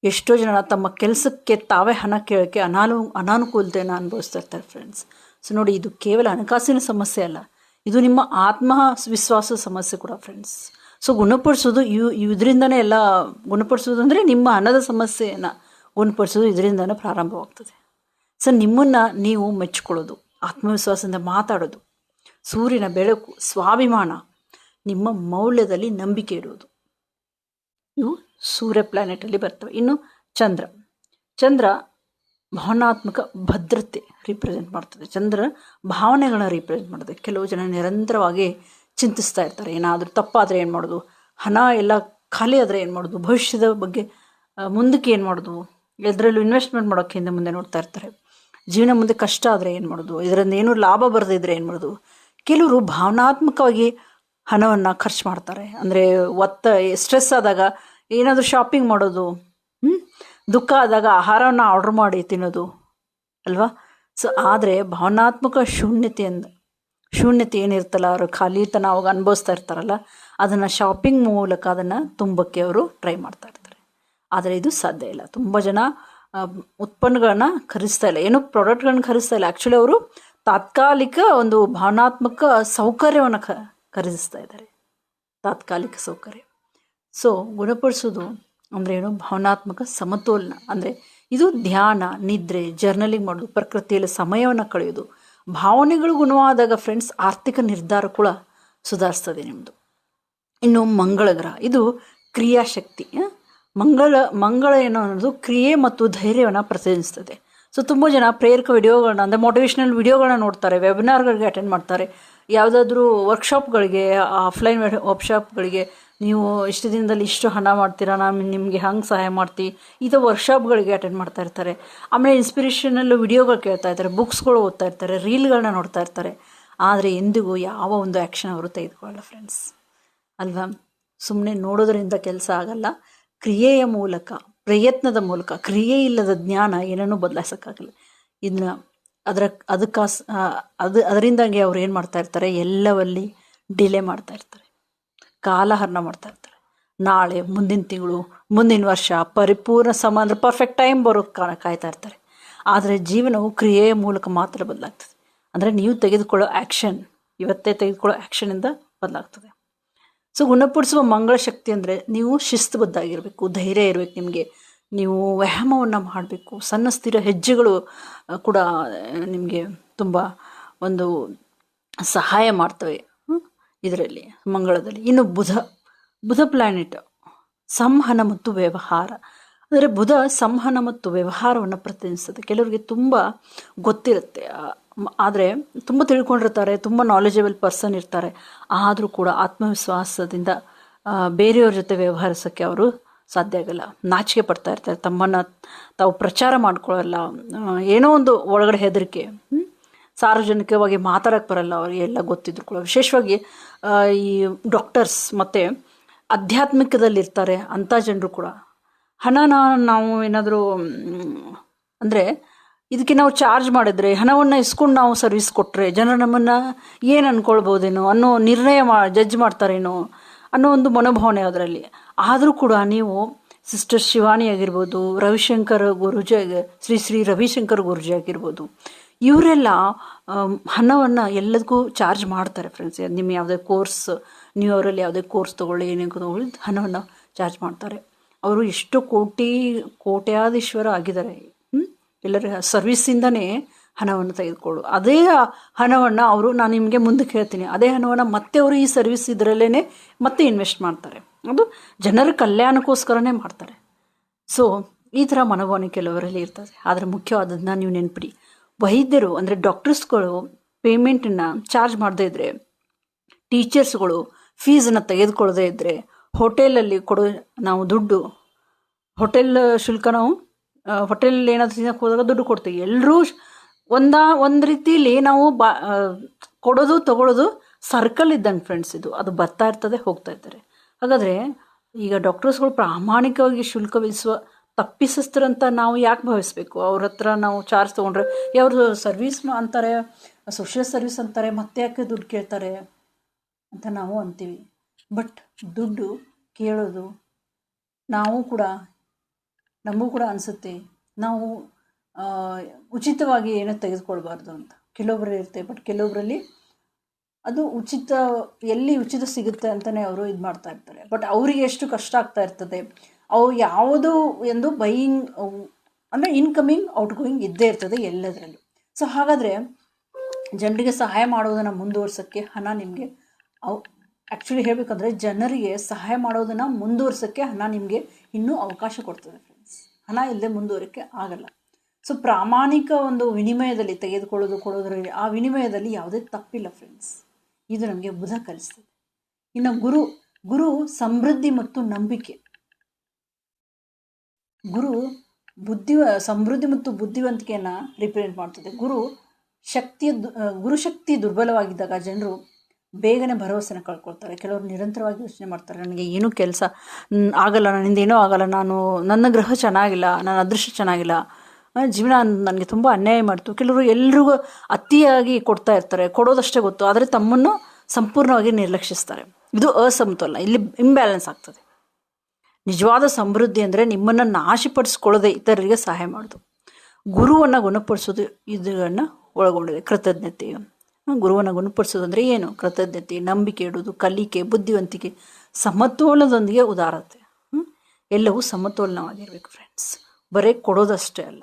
ಎಷ್ಟೋ ಜನ ತಮ್ಮ ಕೆಲಸಕ್ಕೆ ತಾವೇ ಹಣ ಕೇಳೋಕ್ಕೆ ಅನಾನುಕೂಲತೆಯನ್ನು ಅನುಭವಿಸ್ತಾ ಇರ್ತಾರೆ ಫ್ರೆಂಡ್ಸ್. ಸೊ ನೋಡಿ, ಇದು ಕೇವಲ ಹಣಕಾಸಿನ ಸಮಸ್ಯೆ ಅಲ್ಲ, ಇದು ನಿಮ್ಮ ಆತ್ಮವಿಶ್ವಾಸ ಸಮಸ್ಯೆ ಕೂಡ ಫ್ರೆಂಡ್ಸ್. ಸೊ ಗುಣಪಡಿಸೋದು ಇದರಿಂದನೇ ಎಲ್ಲ ಗುಣಪಡಿಸೋದು ಅಂದರೆ ನಿಮ್ಮ ಹಣದ ಸಮಸ್ಯೆಯನ್ನು ಗುಣಪಡಿಸೋದು ಇದರಿಂದನೇ ಪ್ರಾರಂಭವಾಗ್ತದೆ. ಸೊ ನಿಮ್ಮನ್ನು ನೀವು ಮೆಚ್ಕೊಳ್ಳೋದು, ಆತ್ಮವಿಶ್ವಾಸದಿಂದ ಮಾತಾಡೋದು, ಸೂರ್ಯನ ಬೆಳಕು, ಸ್ವಾಭಿಮಾನ, ನಿಮ್ಮ ಮೌಲ್ಯದಲ್ಲಿ ನಂಬಿಕೆ ಇಡುವುದು, ಇವು ಸೂರ್ಯ ಪ್ಲಾನೆಟಲ್ಲಿ ಬರ್ತವೆ. ಇನ್ನು ಚಂದ್ರ ಭಾವನಾತ್ಮಕ ಭದ್ರತೆ ರಿಪ್ರೆಸೆಂಟ್ ಮಾಡ್ತದೆ. ಚಂದ್ರ ಭಾವನೆಗಳನ್ನ ರಿಪ್ರೆಸೆಂಟ್ ಮಾಡ್ತದೆ. ಕೆಲವು ಜನ ನಿರಂತರವಾಗಿ ಚಿಂತಿಸ್ತಾ ಇರ್ತಾರೆ, ಏನಾದರೂ ತಪ್ಪಾದರೆ ಏನು ಮಾಡೋದು, ಹಣ ಎಲ್ಲ ಖಾಲಿ ಆದರೆ ಏನು ಮಾಡೋದು, ಭವಿಷ್ಯದ ಬಗ್ಗೆ ಮುಂದಕ್ಕೆ ಏನು ಮಾಡೋದು, ಇದರಲ್ಲೂ ಇನ್ವೆಸ್ಟ್ಮೆಂಟ್ ಮಾಡೋಕ್ಕೆ ಹಿಂದೆ ಮುಂದೆ ನೋಡ್ತಾ ಇರ್ತಾರೆ. ಜೀವನ ಮುಂದೆ ಕಷ್ಟ ಆದರೆ ಏನು ಮಾಡೋದು, ಇದರಿಂದ ಏನೂ ಲಾಭ ಬರದಿದ್ದರೆ ಏನು ಮಾಡೋದು. ಕೆಲವರು ಭಾವನಾತ್ಮಕವಾಗಿ ಹಣವನ್ನು ಖರ್ಚು ಮಾಡ್ತಾರೆ. ಅಂದರೆ ಸ್ಟ್ರೆಸ್ ಆದಾಗ ಏನಾದರೂ ಶಾಪಿಂಗ್ ಮಾಡೋದು, ದುಃಖ ಆದಾಗ ಆಹಾರವನ್ನು ಆರ್ಡ್ರ್ ಮಾಡಿ ತಿನ್ನೋದು ಅಲ್ವಾ. ಸೊ ಆದರೆ ಭಾವನಾತ್ಮಕ ಶೂನ್ಯತೆ ಏನಿರ್ತಲ್ಲ, ಅವರು ಖಾಲಿತನ ಅವಾಗ ಅನುಭವಿಸ್ತಾ ಇರ್ತಾರಲ್ಲ, ಅದನ್ನು ಶಾಪಿಂಗ್ ಮೂಲಕ ಅದನ್ನು ತುಂಬಕ್ಕೆ ಅವರು ಟ್ರೈ ಮಾಡ್ತಾ ಇರ್ತಾರೆ. ಆದರೆ ಇದು ಸಾಧ್ಯ ಇಲ್ಲ. ತುಂಬ ಜನ ಉತ್ಪನ್ನಗಳನ್ನ ಖರೀದಿಸ್ತಾ ಇಲ್ಲ, ಏನೋ ಪ್ರಾಡಕ್ಟ್ಗಳನ್ನ ಖರೀದಿಸ್ತಾ ಇಲ್ಲ. ಆ್ಯಕ್ಚುಲಿ ಅವರು ತಾತ್ಕಾಲಿಕ ಒಂದು ಭಾವನಾತ್ಮಕ ಸೌಕರ್ಯವನ್ನು ಖರೀದಿಸ್ತಾ ಇದ್ದಾರೆ, ತಾತ್ಕಾಲಿಕ ಸೌಕರ್ಯ. ಸೊ ಗುಣಪಡಿಸೋದು ಅಂದರೆ ಏನು, ಭಾವನಾತ್ಮಕ ಸಮತೋಲನ. ಅಂದರೆ ಇದು ಧ್ಯಾನ, ನಿದ್ರೆ, ಜರ್ನಲಿಂಗ್ ಮಾಡೋದು, ಪ್ರಕೃತಿಯಲ್ಲಿ ಸಮಯವನ್ನು ಕಳೆಯೋದು. ಭಾವನೆಗಳು ಗುಣವಾದಾಗ ಫ್ರೆಂಡ್ಸ್ ಆರ್ಥಿಕ ನಿರ್ಧಾರ ಕೂಡ ಸುಧಾರಿಸ್ತದೆ ನಿಮ್ಮದು. ಇನ್ನು ಮಂಗಳ ಗ್ರಹ, ಇದು ಕ್ರಿಯಾಶಕ್ತಿ. ಮಂಗಳ ಏನೋ ಅನ್ನೋದು ಕ್ರಿಯೆ ಮತ್ತು ಧೈರ್ಯವನ್ನು ಪ್ರತಿನಿಧಿಸ್ತದೆ. ಸೊ ತುಂಬ ಜನ ಪ್ರೇರಕ ವಿಡಿಯೋಗಳನ್ನ, ಅಂದರೆ ಮೋಟಿವೇಶ್ನಲ್ ವಿಡಿಯೋಗಳನ್ನ ನೋಡ್ತಾರೆ, ವೆಬಿನಾರ್ಗಳಿಗೆ ಅಟೆಂಡ್ ಮಾಡ್ತಾರೆ, ಯಾವುದಾದ್ರೂ ವರ್ಕ್ಶಾಪ್ಗಳಿಗೆ, ಆಫ್ಲೈನ್ ವರ್ಕ್ಶಾಪ್ಗಳಿಗೆ ನೀವು ಇಷ್ಟು ದಿನದಲ್ಲಿ ಇಷ್ಟು ಹಣ ಮಾಡ್ತೀರಾ, ನಾನು ನಿಮಗೆ ಹಂಗೆ ಸಹಾಯ ಮಾಡ್ತೀವಿ, ಇದು ವರ್ಕ್ಶಾಪ್ಗಳಿಗೆ ಅಟೆಂಡ್ ಮಾಡ್ತಾ ಇರ್ತಾರೆ. ಆಮೇಲೆ ಇನ್ಸ್ಪಿರೇಷನಲ್ ವಿಡಿಯೋಗಳು ಕೇಳ್ತಾ ಇರ್ತಾರೆ, ಬುಕ್ಸ್ಗಳು ಓದ್ತಾ ಇರ್ತಾರೆ, ರೀಲ್ಗಳನ್ನ ನೋಡ್ತಾ ಇರ್ತಾರೆ. ಆದರೆ ಎಂದಿಗೂ ಯಾವ ಒಂದು ಆ್ಯಕ್ಷನ್ ಅವರು ತೆಗೆದುಕೊಳ್ಳಲ್ಲ ಫ್ರೆಂಡ್ಸ್, ಅಲ್ವಾ? ಸುಮ್ಮನೆ ನೋಡೋದ್ರಿಂದ ಕೆಲಸ ಆಗಲ್ಲ. ಕ್ರಿಯೆಯ ಮೂಲಕ, ಪ್ರಯತ್ನದ ಮೂಲಕ, ಕ್ರಿಯೆ ಇಲ್ಲದ ಜ್ಞಾನ ಏನನ್ನೂ ಬದಲಾಯಿಸೋಕ್ಕಾಗಲ್ಲ. ಇದನ್ನ ಅದರಿಂದಾಗಿ ಅವ್ರು ಏನು ಮಾಡ್ತಾ ಇರ್ತಾರೆ, ಎಲ್ಲವಲ್ಲಿ ಡಿಲೇ ಮಾಡ್ತಾ ಇರ್ತಾರೆ, ಕಾಲಹರಣ ಮಾಡ್ತಾ ಇರ್ತಾರೆ. ನಾಳೆ, ಮುಂದಿನ ತಿಂಗಳು, ಮುಂದಿನ ವರ್ಷ, ಪರಿಪೂರ್ಣ ಅಂದರೆ ಪರ್ಫೆಕ್ಟ್ ಟೈಮ್ ಬರೋಕ್ಕೆ ಕಾಯ್ತಾ ಇರ್ತಾರೆ. ಆದರೆ ಜೀವನವು ಕ್ರಿಯೆಯ ಮೂಲಕ ಮಾತ್ರ ಬದಲಾಗ್ತದೆ. ಅಂದರೆ ನೀವು ತೆಗೆದುಕೊಳ್ಳೋ ಆ್ಯಕ್ಷನ್, ಇವತ್ತೇ ತೆಗೆದುಕೊಳ್ಳೋ ಆ್ಯಕ್ಷನಿಂದ ಬದಲಾಗ್ತದೆ. ಸೊ ಗುಣಪಡಿಸುವ ಮಂಗಳ ಶಕ್ತಿ ಅಂದರೆ ನೀವು ಶಿಸ್ತುಬದ್ಧಾಗಿರಬೇಕು, ಧೈರ್ಯ ಇರಬೇಕು ನಿಮಗೆ, ನೀವು ವ್ಯಾಯಾಮವನ್ನು ಮಾಡಬೇಕು, ಸಣ್ಣ ಸ್ಥಿರ ಹೆಜ್ಜೆಗಳು ಕೂಡ ನಿಮಗೆ ತುಂಬ ಒಂದು ಸಹಾಯ ಮಾಡ್ತವೆ ಇದರಲ್ಲಿ, ಮಂಗಳದಲ್ಲಿ. ಇನ್ನು ಬುಧ ಪ್ಲ್ಯಾನೆಟ್ ಸಂವಹನ ಮತ್ತು ವ್ಯವಹಾರ. ಅಂದರೆ ಬುಧ ಸಂವಹನ ಮತ್ತು ವ್ಯವಹಾರವನ್ನು ಪ್ರತಿನಿಧಿಸ್ತದೆ. ಕೆಲವರಿಗೆ ತುಂಬ ಗೊತ್ತಿರುತ್ತೆ, ಆದರೆ ತುಂಬ ತಿಳ್ಕೊಂಡಿರ್ತಾರೆ, ತುಂಬ ನಾಲೆಜಬಲ್ ಪರ್ಸನ್ ಇರ್ತಾರೆ. ಆದರೂ ಕೂಡ ಆತ್ಮವಿಶ್ವಾಸದಿಂದ ಬೇರೆಯವ್ರ ಜೊತೆ ವ್ಯವಹರಿಸೋಕ್ಕೆ ಅವರು ಸಾಧ್ಯ ಆಗಲ್ಲ, ನಾಚಿಕೆ ಪಡ್ತಾ ಇರ್ತಾರೆ, ತಮ್ಮನ್ನು ತಾವು ಪ್ರಚಾರ ಮಾಡ್ಕೊಳ್ಳಲ್ಲ, ಏನೋ ಒಂದು ಒಳಗಡೆ ಹೆದರಿಕೆ, ಸಾರ್ವಜನಿಕವಾಗಿ ಮಾತಾಡೋಕ್ಕೆ ಬರಲ್ಲ ಅವರಿಗೆ, ಎಲ್ಲ ಗೊತ್ತಿದ್ರು ಕೂಡ. ವಿಶೇಷವಾಗಿ ಈ ಡಾಕ್ಟರ್ಸ್ ಮತ್ತು ಆಧ್ಯಾತ್ಮಿಕದಲ್ಲಿರ್ತಾರೆ ಅಂಥ ಜನರು ಕೂಡ ಹಣನ ನಾವು ಏನಾದರೂ ಅಂದರೆ ಇದಕ್ಕೆ ನಾವು ಚಾರ್ಜ್ ಮಾಡಿದರೆ, ಹಣವನ್ನು ಇಸ್ಕೊಂಡು ನಾವು ಸರ್ವಿಸ್ ಕೊಟ್ಟರೆ ಜನರು ನಮ್ಮನ್ನು ಏನು ಅಂದ್ಕೊಳ್ಬೋದೇನೋ ಅನ್ನೋ ನಿರ್ಣಯ ಜಡ್ಜ್ ಮಾಡ್ತಾರೇನೋ ಅನ್ನೋ ಒಂದು ಮನೋಭಾವನೆ ಅದರಲ್ಲಿ. ಆದರೂ ಕೂಡ ನೀವು ಸಿಸ್ಟರ್ ಶಿವಾನಿ ಆಗಿರ್ಬೋದು, ರವಿಶಂಕರ್ ಗುರೂಜಿ ಶ್ರೀ ರವಿಶಂಕರ್ ಗುರೂಜಿ ಆಗಿರ್ಬೋದು, ಇವರೆಲ್ಲ ಹಣವನ್ನು ಎಲ್ಲದಕ್ಕೂ ಚಾರ್ಜ್ ಮಾಡ್ತಾರೆ ಫ್ರೆಂಡ್ಸ್. ನಿಮ್ಮ ಯಾವುದೇ ಕೋರ್ಸ್, ನೀವು ಅವರಲ್ಲಿ ಯಾವುದೇ ಕೋರ್ಸ್ ತೊಗೊಳ್ಳಿ, ಏನೇ ತೊಗೊಳ್ಳಿ, ಹಣವನ್ನು ಚಾರ್ಜ್ ಮಾಡ್ತಾರೆ. ಅವರು ಎಷ್ಟು ಕೋಟ್ಯಾಧೀಶ್ವರ ಆಗಿದ್ದಾರೆ. ಎಲ್ಲರ ಸರ್ವಿಸ್ಸಿಂದನೇ ಹಣವನ್ನು ತೆಗೆದುಕೊಳ್ಳು. ಅದೇ ಹಣವನ್ನು ಅವರು, ನಾನು ನಿಮಗೆ ಮುಂದಕ್ಕೆ ಹೇಳ್ತೀನಿ, ಅದೇ ಹಣವನ್ನು ಮತ್ತೆ ಅವರು ಈ ಸರ್ವಿಸ್ ಇದರಲ್ಲೇ ಮತ್ತೆ ಇನ್ವೆಸ್ಟ್ ಮಾಡ್ತಾರೆ. ಅದು ಜನರ ಕಲ್ಯಾಣಕ್ಕೋಸ್ಕರನೇ ಮಾಡ್ತಾರೆ. ಸೊ ಈ ಥರ ಮನೋಭಾವನೆ ಕೆಲವರಲ್ಲಿ ಇರ್ತದೆ. ಆದರೆ ಮುಖ್ಯವಾದದನ್ನ ನೀವು ನೆನ್ಪಿಡಿ, ವೈದ್ಯರು ಅಂದರೆ ಡಾಕ್ಟರ್ಸ್ಗಳು ಪೇಮೆಂಟನ್ನು ಚಾರ್ಜ್ ಮಾಡದೇ ಇದ್ದರೆ, ಟೀಚರ್ಸ್ಗಳು ಫೀಸನ್ನು ತೆಗೆದುಕೊಳ್ಳದೇ ಇದ್ದರೆ, ಹೋಟೆಲಲ್ಲಿ ಕೊಡೋ ನಾವು ದುಡ್ಡು, ಹೋಟೆಲ್ ಶುಲ್ಕ, ನಾವು ಹೋಟೆಲ್ ಏನಾದರೂ ತಿನ್ನಕ್ಕೆ ಹೋದಾಗ ದುಡ್ಡು ಕೊಡ್ತೀವಿ. ಎಲ್ಲರೂ ಒಂದು ರೀತಿಯಲ್ಲಿ ನಾವು ಕೊಡೋದು ತಗೊಳ್ಳೋದು ಸರ್ಕಲ್ ಇದ್ದಂಗೆ ಫ್ರೆಂಡ್ಸ್. ಇದು ಅದು ಬರ್ತಾ ಇರ್ತದೆ, ಹೋಗ್ತಾ ಇರ್ತಾರೆ. ಹಾಗಾದರೆ ಈಗ ಡಾಕ್ಟರ್ಸ್ಗಳು ಪ್ರಾಮಾಣಿಕವಾಗಿ ಶುಲ್ಕ ವಿಧಿಸುವ ತಪ್ಪಿಸಿಸ್ತಾರಂತ ನಾವು ಯಾಕೆ ಭಾವಿಸ್ಬೇಕು? ಅವ್ರ ಹತ್ರ ನಾವು ಚಾರ್ಜ್ ತೊಗೊಂಡ್ರೆ ಅವ್ರು ಸರ್ವಿಸ್ ಅಂತಾರೆ, ಸೋಷಿಯಲ್ ಸರ್ವಿಸ್ ಅಂತಾರೆ, ಮತ್ತೆ ಯಾಕೆ ದುಡ್ಡು ಕೇಳ್ತಾರೆ ಅಂತ ನಾವು ಅಂತೀವಿ. ಬಟ್ ದುಡ್ಡು ಕೇಳೋದು ನಮಗೂ ಕೂಡ ಅನಿಸುತ್ತೆ, ನಾವು ಉಚಿತವಾಗಿ ಏನೋ ತೆಗೆದುಕೊಳ್ಬಾರ್ದು ಅಂತ ಕೆಲವೊಬ್ಬರು ಇರುತ್ತೆ. ಬಟ್ ಕೆಲವೊಬ್ಬರಲ್ಲಿ ಅದು ಎಲ್ಲಿ ಉಚಿತ ಸಿಗುತ್ತೆ ಅಂತಲೇ ಅವರು ಇದು ಮಾಡ್ತಾ ಇರ್ತಾರೆ. ಬಟ್ ಅವರಿಗೆ ಎಷ್ಟು ಕಷ್ಟ ಆಗ್ತಾ ಇರ್ತದೆ. ಅವು ಯಾವುದು ಎಂದು ಬೈಯಿಂಗ್ ಅಂದರೆ ಇನ್ಕಮಿಂಗ್ ಔಟ್ ಗೋಯಿಂಗ್ ಇದ್ದೇ ಇರ್ತದೆ ಎಲ್ಲದರಲ್ಲೂ. ಸೊ ಹಾಗಾದರೆ ಜನರಿಗೆ ಸಹಾಯ ಮಾಡೋದನ್ನು ಮುಂದುವರ್ಸೋಕ್ಕೆ ಹಣ ನಿಮಗೆ ಆ್ಯಕ್ಚುಲಿ ಹೇಳಬೇಕಂದ್ರೆ ಜನರಿಗೆ ಸಹಾಯ ಮಾಡೋದನ್ನು ಮುಂದುವರ್ಸೋಕ್ಕೆ ಹಣ ನಿಮಗೆ ಇನ್ನೂ ಅವಕಾಶ ಕೊಡ್ತದೆ ಫ್ರೆಂಡ್ಸ್. ಹಣ ಇಲ್ಲದೆ ಮುಂದುವರಿಕೆ ಆಗಲ್ಲ. ಸೊ ಪ್ರಾಮಾಣಿಕ ಒಂದು ವಿನಿಮಯದಲ್ಲಿ ತೆಗೆದುಕೊಳ್ಳೋದು ಕೊಡೋದ್ರಲ್ಲಿ, ಆ ವಿನಿಮಯದಲ್ಲಿ ಯಾವುದೇ ತಪ್ಪಿಲ್ಲ ಫ್ರೆಂಡ್ಸ್. ಇದು ನಮಗೆ ಬುಧ ಕಲಿಸ್ತದೆ. ಇನ್ನು ಗುರು ಸಮೃದ್ಧಿ ಮತ್ತು ನಂಬಿಕೆ. ಗುರು ಸಮೃದ್ಧಿ ಮತ್ತು ಬುದ್ಧಿವಂತಿಕೆಯನ್ನು ರಿಪ್ರೆಸೆಂಟ್ ಮಾಡ್ತದೆ. ಗುರು ಶಕ್ತಿ ದುರ್ಬಲವಾಗಿದ್ದಾಗ ಜನರು ಬೇಗನೆ ಭರವಸೆನ ಕಳ್ಕೊಳ್ತಾರೆ. ಕೆಲವರು ನಿರಂತರವಾಗಿ ಯೋಚನೆ ಮಾಡ್ತಾರೆ, ನನಗೆ ಏನೂ ಕೆಲಸ ಆಗಲ್ಲ, ನನ್ನಿಂದ ಏನೂ ಆಗಲ್ಲ, ನನ್ನ ಗ್ರಹ ಚೆನ್ನಾಗಿಲ್ಲ, ನನ್ನ ಅದೃಷ್ಟ ಚೆನ್ನಾಗಿಲ್ಲ, ಜೀವನ ನನಗೆ ತುಂಬ ಅನ್ಯಾಯ ಮಾಡ್ತು. ಕೆಲವರು ಎಲ್ರಿಗೂ ಅತಿಯಾಗಿ ಕೊಡ್ತಾ ಇರ್ತಾರೆ, ಕೊಡೋದಷ್ಟೇ ಗೊತ್ತು, ಆದರೆ ತಮ್ಮನ್ನು ಸಂಪೂರ್ಣವಾಗಿ ನಿರ್ಲಕ್ಷಿಸ್ತಾರೆ. ಇದು ಅಸಮತೋಲನ, ಇಲ್ಲಿ ಇಂಬ್ಯಾಲೆನ್ಸ್ ಆಗ್ತದೆ. ನಿಜವಾದ ಸಮೃದ್ಧಿ ಅಂದರೆ ನಿಮ್ಮನ್ನು ನಾಶಪಡಿಸ್ಕೊಳ್ಳದೆ ಇತರರಿಗೆ ಸಹಾಯ ಮಾಡೋದು. ಗುರುವನ್ನು ಗುಣಪಡಿಸೋದು ಇದನ್ನು ಒಳಗೊಂಡಿದೆ. ಕೃತಜ್ಞತೆ. ಗುರುವನ್ನು ಗುಣಪಡಿಸೋದು ಅಂದರೆ ಏನು? ಕೃತಜ್ಞತೆ, ನಂಬಿಕೆ ಇಡೋದು, ಕಲಿಕೆ, ಬುದ್ಧಿವಂತಿಕೆ, ಸಮತೋಲನದೊಂದಿಗೆ ಉದಾರತೆ. ಎಲ್ಲವೂ ಸಮತೋಲನವಾಗಿರಬೇಕು ಫ್ರೆಂಡ್ಸ್. ಬರೀ ಕೊಡೋದಷ್ಟೇ ಅಲ್ಲ,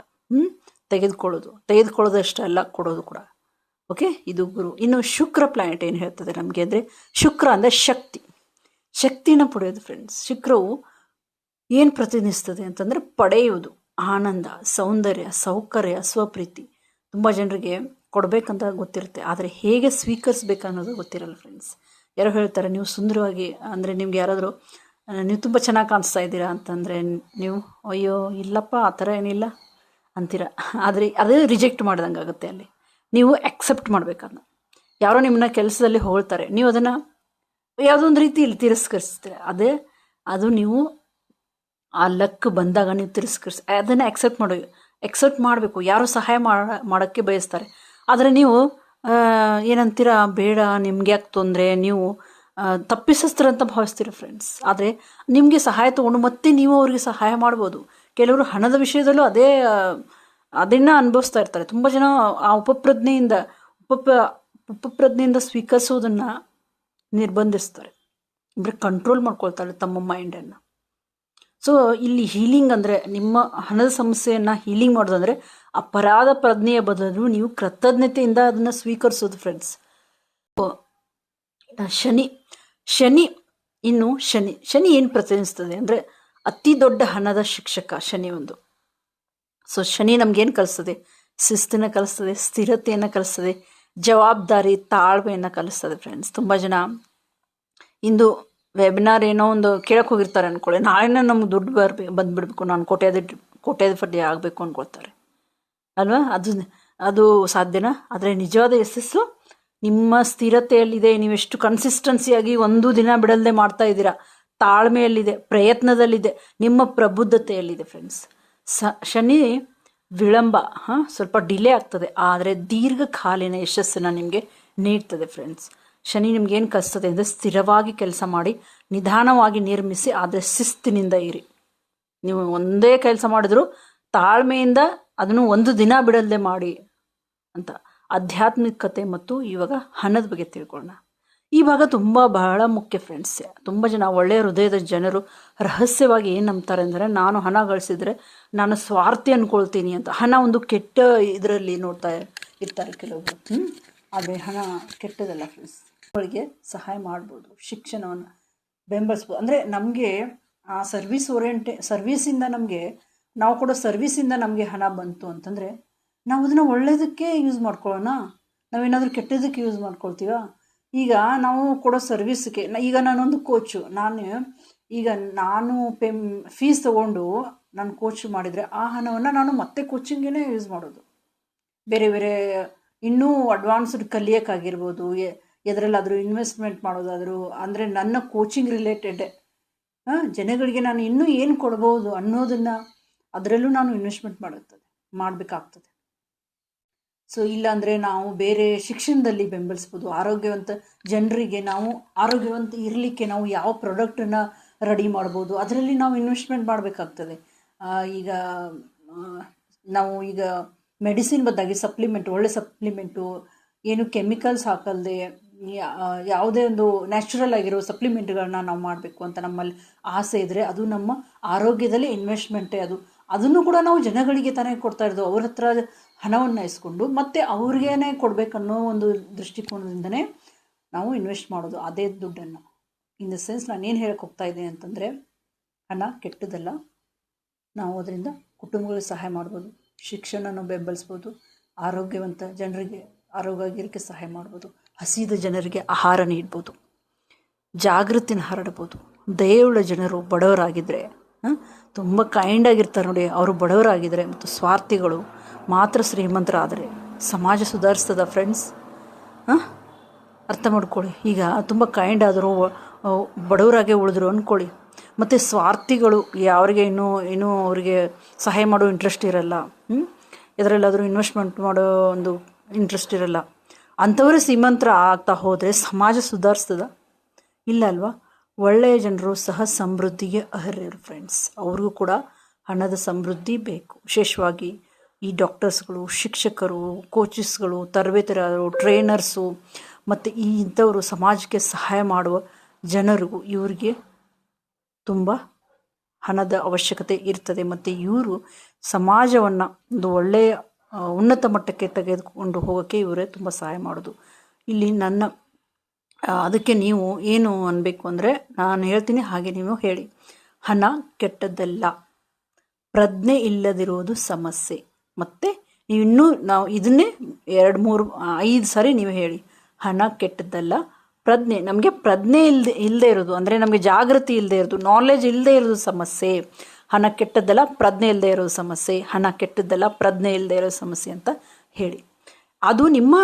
ತೆಗೆದುಕೊಳ್ಳೋದಷ್ಟೇ ಅಲ್ಲ, ಕೊಡೋದು ಕೂಡ. ಓಕೆ, ಇದು ಗುರು. ಇನ್ನು ಶುಕ್ರ ಪ್ಲಾನೆಟ್ ಏನು ಹೇಳ್ತದೆ ನಮಗೆ ಅಂದರೆ, ಶುಕ್ರ ಅಂದರೆ ಶಕ್ತಿನ ಪಡೆಯೋದು ಫ್ರೆಂಡ್ಸ್. ಶುಕ್ರವು ಏನು ಪ್ರತಿನಿಧಿಸ್ತದೆ ಅಂತಂದರೆ ಪಡೆಯುವುದು, ಆನಂದ, ಸೌಂದರ್ಯ, ಸೌಕರ್ಯ, ಸ್ವಪ್ರೀತಿ. ತುಂಬ ಜನರಿಗೆ ಕೊಡಬೇಕಂತ ಗೊತ್ತಿರುತ್ತೆ, ಆದರೆ ಹೇಗೆ ಸ್ವೀಕರಿಸ್ಬೇಕನ್ನೋದು ಗೊತ್ತಿರಲ್ಲ ಫ್ರೆಂಡ್ಸ್. ಯಾರೋ ಹೇಳ್ತಾರೆ ನೀವು ಸುಂದರವಾಗಿ, ಅಂದರೆ ನಿಮ್ಗೆ ಯಾರಾದರೂ ನೀವು ತುಂಬ ಚೆನ್ನಾಗಿ ಕಾಣಿಸ್ತಾ ಇದ್ದೀರಾ ಅಂತಂದರೆ ನೀವು ಅಯ್ಯೋ ಇಲ್ಲಪ್ಪ ಆ ಥರ ಏನಿಲ್ಲ ಅಂತೀರ. ಆದರೆ ಅದು ರಿಜೆಕ್ಟ್ ಮಾಡ್ದಂಗೆ ಆಗುತ್ತೆ. ಅಲ್ಲಿ ನೀವು ಆಕ್ಸೆಪ್ಟ್ ಮಾಡಬೇಕದನ್ನ. ಯಾರೋ ನಿಮ್ಮನ್ನ ಕೆಲಸದಲ್ಲಿ ಹೊಗಳ್ತಾರೆ, ನೀವು ಅದನ್ನು ಯಾವುದೋ ಒಂದು ರೀತಿಯಲ್ಲಿ ತಿರಸ್ಕರಿಸ್ತೀರ. ಅದು ನೀವು ಆ ಲಕ್ ಬಂದಾಗ ನೀವು ಅದನ್ನು ಎಕ್ಸೆಪ್ಟ್ ಮಾಡಬೇಕು. ಯಾರು ಸಹಾಯ ಮಾಡೋಕ್ಕೆ ಬಯಸ್ತಾರೆ, ಆದರೆ ನೀವು ಏನಂತೀರ, ಬೇಡ ನಿಮ್ಗೆ ಯಾಕೆ ತೊಂದರೆ, ನೀವು ತಪ್ಪಿಸ್ತೀರ ಅಂತ ಭಾವಿಸ್ತೀರ ಫ್ರೆಂಡ್ಸ್. ಆದರೆ ನಿಮಗೆ ಸಹಾಯ ತೊಗೊಂಡು ಮತ್ತೆ ನೀವು ಅವ್ರಿಗೆ ಸಹಾಯ ಮಾಡ್ಬೋದು. ಕೆಲವರು ಹಣದ ವಿಷಯದಲ್ಲೂ ಅದನ್ನು ಅನುಭವಿಸ್ತಾ ಇರ್ತಾರೆ. ತುಂಬ ಜನ ಆ ಉಪಪ್ರಜ್ಞೆಯಿಂದ ಸ್ವೀಕರಿಸೋದನ್ನು ನಿರ್ಬಂಧಿಸ್ತಾರೆ, ಅಂದರೆ ಕಂಟ್ರೋಲ್ ಮಾಡ್ಕೊಳ್ತಾರೆ ತಮ್ಮ ಮೈಂಡನ್ನು. ಸೊ ಇಲ್ಲಿ ಹೀಲಿಂಗ್ ಅಂದರೆ ನಿಮ್ಮ ಹಣದ ಸಮಸ್ಯೆಯನ್ನು ಹೀಲಿಂಗ್ ಮಾಡೋದಂದರೆ ಅಪರಾಧ ಪ್ರಜ್ಞೆಯ ಬದಲು ನೀವು ಕೃತಜ್ಞತೆಯಿಂದ ಅದನ್ನು ಸ್ವೀಕರಿಸೋದು ಫ್ರೆಂಡ್ಸ್. ಶನಿ ಏನು ಪ್ರತಿನಿಧಿಸ್ತದೆ ಅಂದರೆ ಅತಿ ದೊಡ್ಡ ಹಣದ ಶಿಕ್ಷಕ ಶನಿ ಒಂದು. ಸೊ ಶನಿ ನಮ್ಗೇನು ಕಲಿಸ್ತದೆ? ಶಿಸ್ತನ್ನು ಕಲಿಸ್ತದೆ, ಸ್ಥಿರತೆಯನ್ನು ಕಲಿಸ್ತದೆ, ಜವಾಬ್ದಾರಿ ತಾಳ್ಮೆಯನ್ನು ಕಲಿಸ್ತದೆ ಫ್ರೆಂಡ್ಸ್. ತುಂಬ ಜನ ಇಂದು ವೆಬಿನಾರ್ ಏನೋ ಒಂದು ಕೇಳಕ್ಕೆ ಹೋಗಿರ್ತಾರೆ ಅಂದ್ಕೊಳ್ಳಿ, ನಾಳೆನೇ ನಮ್ಗೆ ದುಡ್ಡು ಬಂದುಬಿಡ್ಬೇಕು, ನಾನು ಕೋಟ್ಯಾಧಿಪತಿ ಆಗಬೇಕು ಅಂದ್ಕೊಳ್ತಾರೆ ಅಲ್ವಾ? ಅದು ಸಾಧ್ಯನಾ? ಆದರೆ ನಿಜವಾದ ಯಶಸ್ಸು ನಿಮ್ಮ ಸ್ಥಿರತೆಯಲ್ಲಿದೆ. ನೀವೆಷ್ಟು ಕನ್ಸಿಸ್ಟೆನ್ಸಿಯಾಗಿ ಒಂದು ದಿನ ಬಿಡಲ್ಲದೆ ಮಾಡ್ತಾ ಇದ್ದೀರಾ, ತಾಳ್ಮೆಯಲ್ಲಿದೆ, ಪ್ರಯತ್ನದಲ್ಲಿದೆ, ನಿಮ್ಮ ಪ್ರಬುದ್ಧತೆಯಲ್ಲಿದೆ ಫ್ರೆಂಡ್ಸ್. ಶನಿ ವಿಳಂಬ, ಸ್ವಲ್ಪ ಡಿಲೇ ಆಗ್ತದೆ, ಆದರೆ ದೀರ್ಘಕಾಲೀನ ಯಶಸ್ಸನ್ನು ನಿಮಗೆ ನೀಡ್ತದೆ ಫ್ರೆಂಡ್ಸ್. ಶನಿ ನಿಮ್ಗೇನು ಕಲಿಸ್ತದೆ ಅಂದರೆ ಸ್ಥಿರವಾಗಿ ಕೆಲಸ ಮಾಡಿ, ನಿಧಾನವಾಗಿ ನಿರ್ಮಿಸಿ, ಆದರೆ ಶಿಸ್ತಿನಿಂದ ಇರಿ. ನೀವು ಒಂದೇ ಕೆಲಸ ಮಾಡಿದ್ರು ತಾಳ್ಮೆಯಿಂದ ಅದನ್ನು ಒಂದು ದಿನ ಬಿಡಲ್ಲದೆ ಮಾಡಿ ಅಂತ. ಆಧ್ಯಾತ್ಮಿಕತೆ ಮತ್ತು ಇವಾಗ ಹಣದ ಬಗ್ಗೆ ತಿಳ್ಕೊಳ್ಳೋಣ. ಈ ಭಾಗ ಬಹಳ ಮುಖ್ಯ ಫ್ರೆಂಡ್ಸ್. ತುಂಬ ಜನ ಒಳ್ಳೆಯ ಹೃದಯದ ಜನರು ರಹಸ್ಯವಾಗಿ ಏನು ನಂಬ್ತಾರೆ ಅಂದರೆ, ನಾನು ಹಣ ಗಳಿಸಿದ್ರೆ ನಾನು ಸ್ವಾರ್ಥಿ ಅಂದ್ಕೊಳ್ತೀನಿ ಅಂತ. ಹಣ ಒಂದು ಕೆಟ್ಟ ಇದರಲ್ಲಿ ನೋಡ್ತಾ ಇರ್ತಾರೆ ಕೆಲವರು. ಆದರೆ ಹಣ ಕೆಟ್ಟದಲ್ಲ ಫ್ರೆಂಡ್ಸ್. ಅವಳಿಗೆ ಸಹಾಯ ಮಾಡ್ಬೋದು, ಶಿಕ್ಷಣವನ್ನು ಬೆಂಬಲಿಸ್ಬೋದು. ಅಂದರೆ ನಮಗೆ ಆ ಸರ್ವೀಸಿಂದ ನಾವು ಕೊಡೋ ಸರ್ವೀಸಿಂದ ನಮಗೆ ಹಣ ಬಂತು ಅಂತಂದರೆ ನಾವು ಅದನ್ನು ಒಳ್ಳೆಯದಕ್ಕೆ ಯೂಸ್ ಮಾಡ್ಕೊಳ್ಳೋಣ. ನಾವೇನಾದರೂ ಕೆಟ್ಟದಕ್ಕೆ ಯೂಸ್ ಮಾಡ್ಕೊಳ್ತೀವ? ಈಗ ನಾವು ಕೊಡೋ ಸರ್ವಿಸ್ಗೆ, ಈಗ ನಾನೊಂದು ಕೋಚು, ನಾನು ಫೀಸ್ ತೊಗೊಂಡು ನಾನು ಕೋಚ್ ಮಾಡಿದರೆ ಆ ಹಣವನ್ನು ನಾನು ಮತ್ತೆ ಕೋಚಿಂಗೇ ಯೂಸ್ ಮಾಡೋದು. ಬೇರೆ ಬೇರೆ ಇನ್ನೂ ಅಡ್ವಾನ್ಸ್ಡ್ ಕಲಿಯೋಕ್ಕಾಗಿರ್ಬೋದು, ಎದರಲ್ಲಾದರೂ ಇನ್ವೆಸ್ಟ್ಮೆಂಟ್ ಮಾಡೋದಾದರೂ, ಅಂದರೆ ನನ್ನ ಕೋಚಿಂಗ್ ರಿಲೇಟೆಡ್ ಜನಗಳಿಗೆ ನಾನು ಇನ್ನೂ ಏನು ಕೊಡ್ಬೋದು ಅನ್ನೋದನ್ನು ಅದರಲ್ಲೂ ನಾನು ಇನ್ವೆಸ್ಟ್ಮೆಂಟ್ ಮಾಡಬೇಕಾಗ್ತದೆ. ಸೊ ಇಲ್ಲಾಂದರೆ ನಾವು ಬೇರೆ ಶಿಕ್ಷಣದಲ್ಲಿ ಬೆಂಬಲಿಸ್ಬೋದು. ಆರೋಗ್ಯವಂತ ಜನರಿಗೆ ನಾವು ಆರೋಗ್ಯವಂತ ಇರಲಿಕ್ಕೆ ನಾವು ಯಾವ ಪ್ರಾಡಕ್ಟನ್ನು ರೆಡಿ ಮಾಡ್ಬೋದು, ಅದರಲ್ಲಿ ನಾವು ಇನ್ವೆಸ್ಟ್ಮೆಂಟ್ ಮಾಡಬೇಕಾಗ್ತದೆ. ಈಗ ಮೆಡಿಸಿನ್ ಬದಲಾಗಿ ಸಪ್ಲಿಮೆಂಟು, ಒಳ್ಳೆ ಸಪ್ಲಿಮೆಂಟು, ಏನು ಕೆಮಿಕಲ್ಸ್ ಹಾಕಲ್ದೆ ಯಾವುದೇ ಒಂದು ನ್ಯಾಚುರಲ್ ಆಗಿರೋ ಸಪ್ಲಿಮೆಂಟ್ಗಳನ್ನ ನಾವು ಮಾಡಬೇಕು ಅಂತ ನಮ್ಮಲ್ಲಿ ಆಸೆ ಇದ್ದರೆ ಅದು ನಮ್ಮ ಆರೋಗ್ಯದಲ್ಲಿ ಇನ್ವೆಸ್ಟ್ಮೆಂಟೇ. ಅದನ್ನು ಕೂಡ ನಾವು ಜನಗಳಿಗೆ ತಾನೇ ಕೊಡ್ತಾ ಇರೋದು. ಅವ್ರ ಹತ್ರ ಹಣವನ್ನು ಇಸ್ಕೊಂಡು ಮತ್ತೆ ಅವ್ರಿಗೇನೆ ಕೊಡಬೇಕನ್ನೋ ಒಂದು ದೃಷ್ಟಿಕೋನದಿಂದನೇ ನಾವು ಇನ್ವೆಸ್ಟ್ ಮಾಡೋದು ಅದೇ ದುಡ್ಡನ್ನು. ಇನ್ ದ ಸೆನ್ಸ್ ನಾನೇನು ಹೇಳಕ್ಕೆ ಹೋಗ್ತಾ ಇದ್ದೀನಿ ಅಂತಂದರೆ, ಹಣ ಕೆಟ್ಟದಲ್ಲ. ನಾವು ಅದರಿಂದ ಕುಟುಂಬಗಳಿಗೆ ಸಹಾಯ ಮಾಡ್ಬೋದು, ಶಿಕ್ಷಣನ ಬೆಂಬಲಿಸ್ಬೋದು, ಆರೋಗ್ಯವಂತ ಜನರಿಗೆ ಆರೋಗ್ಯಕ್ಕೆ ಸಹಾಯ ಮಾಡ್ಬೋದು, ಹಸಿದ ಜನರಿಗೆ ಆಹಾರ ನೀಡ್ಬೋದು, ಜಾಗೃತಿನ ಹರಡ್ಬೋದು. ದಯೆಯುಳ್ಳ ಜನರು ಬಡವರಾಗಿದ್ದರೆ, ತುಂಬ ಕೈಂಡ್ ಆಗಿರ್ತಾರೆ ನೋಡಿ, ಅವರು ಬಡವರಾಗಿದ್ದರೆ ಮತ್ತು ಸ್ವಾರ್ಥಿಗಳು ಮಾತ್ರ ಶ್ರೀಮಂತರಾದರೆ ಸಮಾಜ ಸುಧಾರಿಸ್ತದ ಫ್ರೆಂಡ್ಸ್. ಅರ್ಥ ಮಾಡ್ಕೊಳ್ಳಿ. ಈಗ ತುಂಬ ಕೈಂಡ್ ಆದರೂ ಬಡವರಾಗೆ ಉಳಿದ್ರು ಅಂದ್ಕೊಳ್ಳಿ, ಮತ್ತು ಸ್ವಾರ್ಥಿಗಳು ಯಾರಿಗೆ ಇನ್ನೂ ಅವರಿಗೆ ಸಹಾಯ ಮಾಡೋ ಇಂಟ್ರೆಸ್ಟ್ ಇರಲ್ಲ, ಇದರಲ್ಲಾದರೂ ಇನ್ವೆಸ್ಟ್ಮೆಂಟ್ ಮಾಡೋ ಒಂದು ಇಂಟ್ರೆಸ್ಟ್ ಇರಲ್ಲ, ಅಂಥವರೇ ಶ್ರೀಮಂತರ ಆಗ್ತಾ ಹೋದರೆ ಸಮಾಜ ಸುಧಾರಿಸ್ತದ? ಇಲ್ಲ ಅಲ್ವಾ? ಒಳ್ಳೆಯ ಜನರು ಸಹ ಸಮೃದ್ಧಿಗೆ ಅರ್ಹರು ಫ್ರೆಂಡ್ಸ್. ಅವ್ರಿಗೂ ಕೂಡ ಹಣದ ಸಮೃದ್ಧಿ ಬೇಕು. ವಿಶೇಷವಾಗಿ ಈ ಡಾಕ್ಟರ್ಸ್ಗಳು, ಶಿಕ್ಷಕರು, ಕೋಚಸ್ಗಳು, ತರಬೇತುದಾರರು, ಟ್ರೈನರ್ಸು ಮತ್ತು ಇಂಥವರು ಸಮಾಜಕ್ಕೆ ಸಹಾಯ ಮಾಡುವ ಜನರಿಗೂ ಇವರಿಗೆ ತುಂಬ ಹಣದ ಅವಶ್ಯಕತೆ ಇರ್ತದೆ. ಮತ್ತು ಇವರು ಸಮಾಜವನ್ನು ಒಂದು ಒಳ್ಳೆಯ ಉನ್ನತ ಮಟ್ಟಕ್ಕೆ ತೆಗೆದುಕೊಂಡು ಹೋಗೋಕ್ಕೆ ಇವರೇ ತುಂಬ ಸಹಾಯ ಮಾಡೋದು. ಇಲ್ಲಿ ಅದಕ್ಕೆ ನೀವು ಏನು ಅನ್ನಬೇಕು ಅಂದರೆ, ನಾನು ಹೇಳ್ತೀನಿ ಹಾಗೆ ನೀವು ಹೇಳಿ. ಹಣ ಕೆಟ್ಟದ್ದಲ್ಲ, ಪ್ರಜ್ಞೆ ಇಲ್ಲದಿರುವುದು ಸಮಸ್ಯೆ. ಮತ್ತು ನಾವು ಇದನ್ನೇ 2, 3, 5 ಸಾರಿ ನೀವು ಹೇಳಿ. ಹಣ ಕೆಟ್ಟದ್ದಲ್ಲ, ಪ್ರಜ್ಞೆ, ನಮಗೆ ಪ್ರಜ್ಞೆ ಇಲ್ಲದೆ ಇರೋದು, ಅಂದರೆ ನಮಗೆ ಜಾಗೃತಿ ಇಲ್ಲದೆ ಇರೋದು, ನಾಲೆಜ್ ಇಲ್ಲದೆ ಇರೋದು ಸಮಸ್ಯೆ. ಹಣ ಕೆಟ್ಟದ್ದಲ್ಲ, ಪ್ರಜ್ಞೆ ಇಲ್ಲದೆ ಇರೋದು ಸಮಸ್ಯೆ. ಹಣ ಕೆಟ್ಟದ್ದಲ್ಲ, ಪ್ರಜ್ಞೆ ಇಲ್ಲದೆ ಇರೋ ಸಮಸ್ಯೆ ಅಂತ ಹೇಳಿ. ಅದು ನಿಮ್ಮ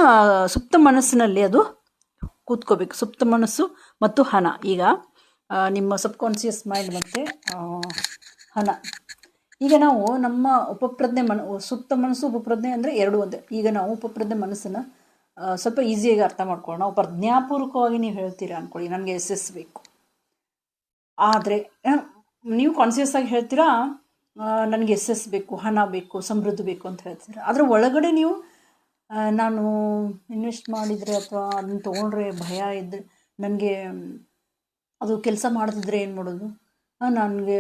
ಸುಪ್ತ ಮನಸ್ಸಿನಲ್ಲಿ ಅದು ಕೂತ್ಕೋಬೇಕು. ಸುಪ್ತ ಮನಸ್ಸು ಮತ್ತು ಹಣ. ಈಗ ನಿಮ್ಮ ಸಬ್ಕಾನ್ಷಿಯಸ್ ಮೈಂಡ್ ಮತ್ತು ಹಣ. ಈಗ ನಾವು ನಮ್ಮ ಉಪಪ್ರಜ್ಞೆ ಸುಪ್ತ ಮನಸ್ಸು ಉಪಪ್ರಜ್ಞೆ ಅಂದರೆ ಎರಡು ಒಂದೇ. ಈಗ ನಾವು ಉಪಪ್ರಜ್ಞೆ ಮನಸ್ಸನ್ನು ಸ್ವಲ್ಪ ಈಸಿಯಾಗಿ ಅರ್ಥ ಮಾಡ್ಕೊಳ್ಳೋಣ. ನಾವು ಪ್ರಜ್ಞಾಪೂರ್ವಕವಾಗಿ ನೀವು ಹೇಳ್ತೀರಾ ಅಂದ್ಕೊಳ್ಳಿ, ನನಗೆ ಎಸ್ ಬೇಕು. ಆದರೆ ನೀವು ಕಾನ್ಸಿಯಸ್ ಆಗಿ ಹೇಳ್ತೀರಾ ನನಗೆ ಎಸ್ ಬೇಕು, ಹಣ ಬೇಕು, ಸಮೃದ್ಧಿ ಬೇಕು ಅಂತ ಹೇಳ್ತೀರಾ. ಅದರ ಒಳಗಡೆ ನೀವು ನಾನು ಇನ್ವೆಸ್ಟ್ ಮಾಡಿದರೆ ಅಥವಾ ಅದನ್ನು ತೊಗೊಂಡ್ರೆ ಭಯ ಇದ್ದರೆ, ನನಗೆ ಅದು ಕೆಲಸ ಮಾಡ್ತಿದ್ರೆ ಏನು ಮಾಡೋದು, ನನಗೆ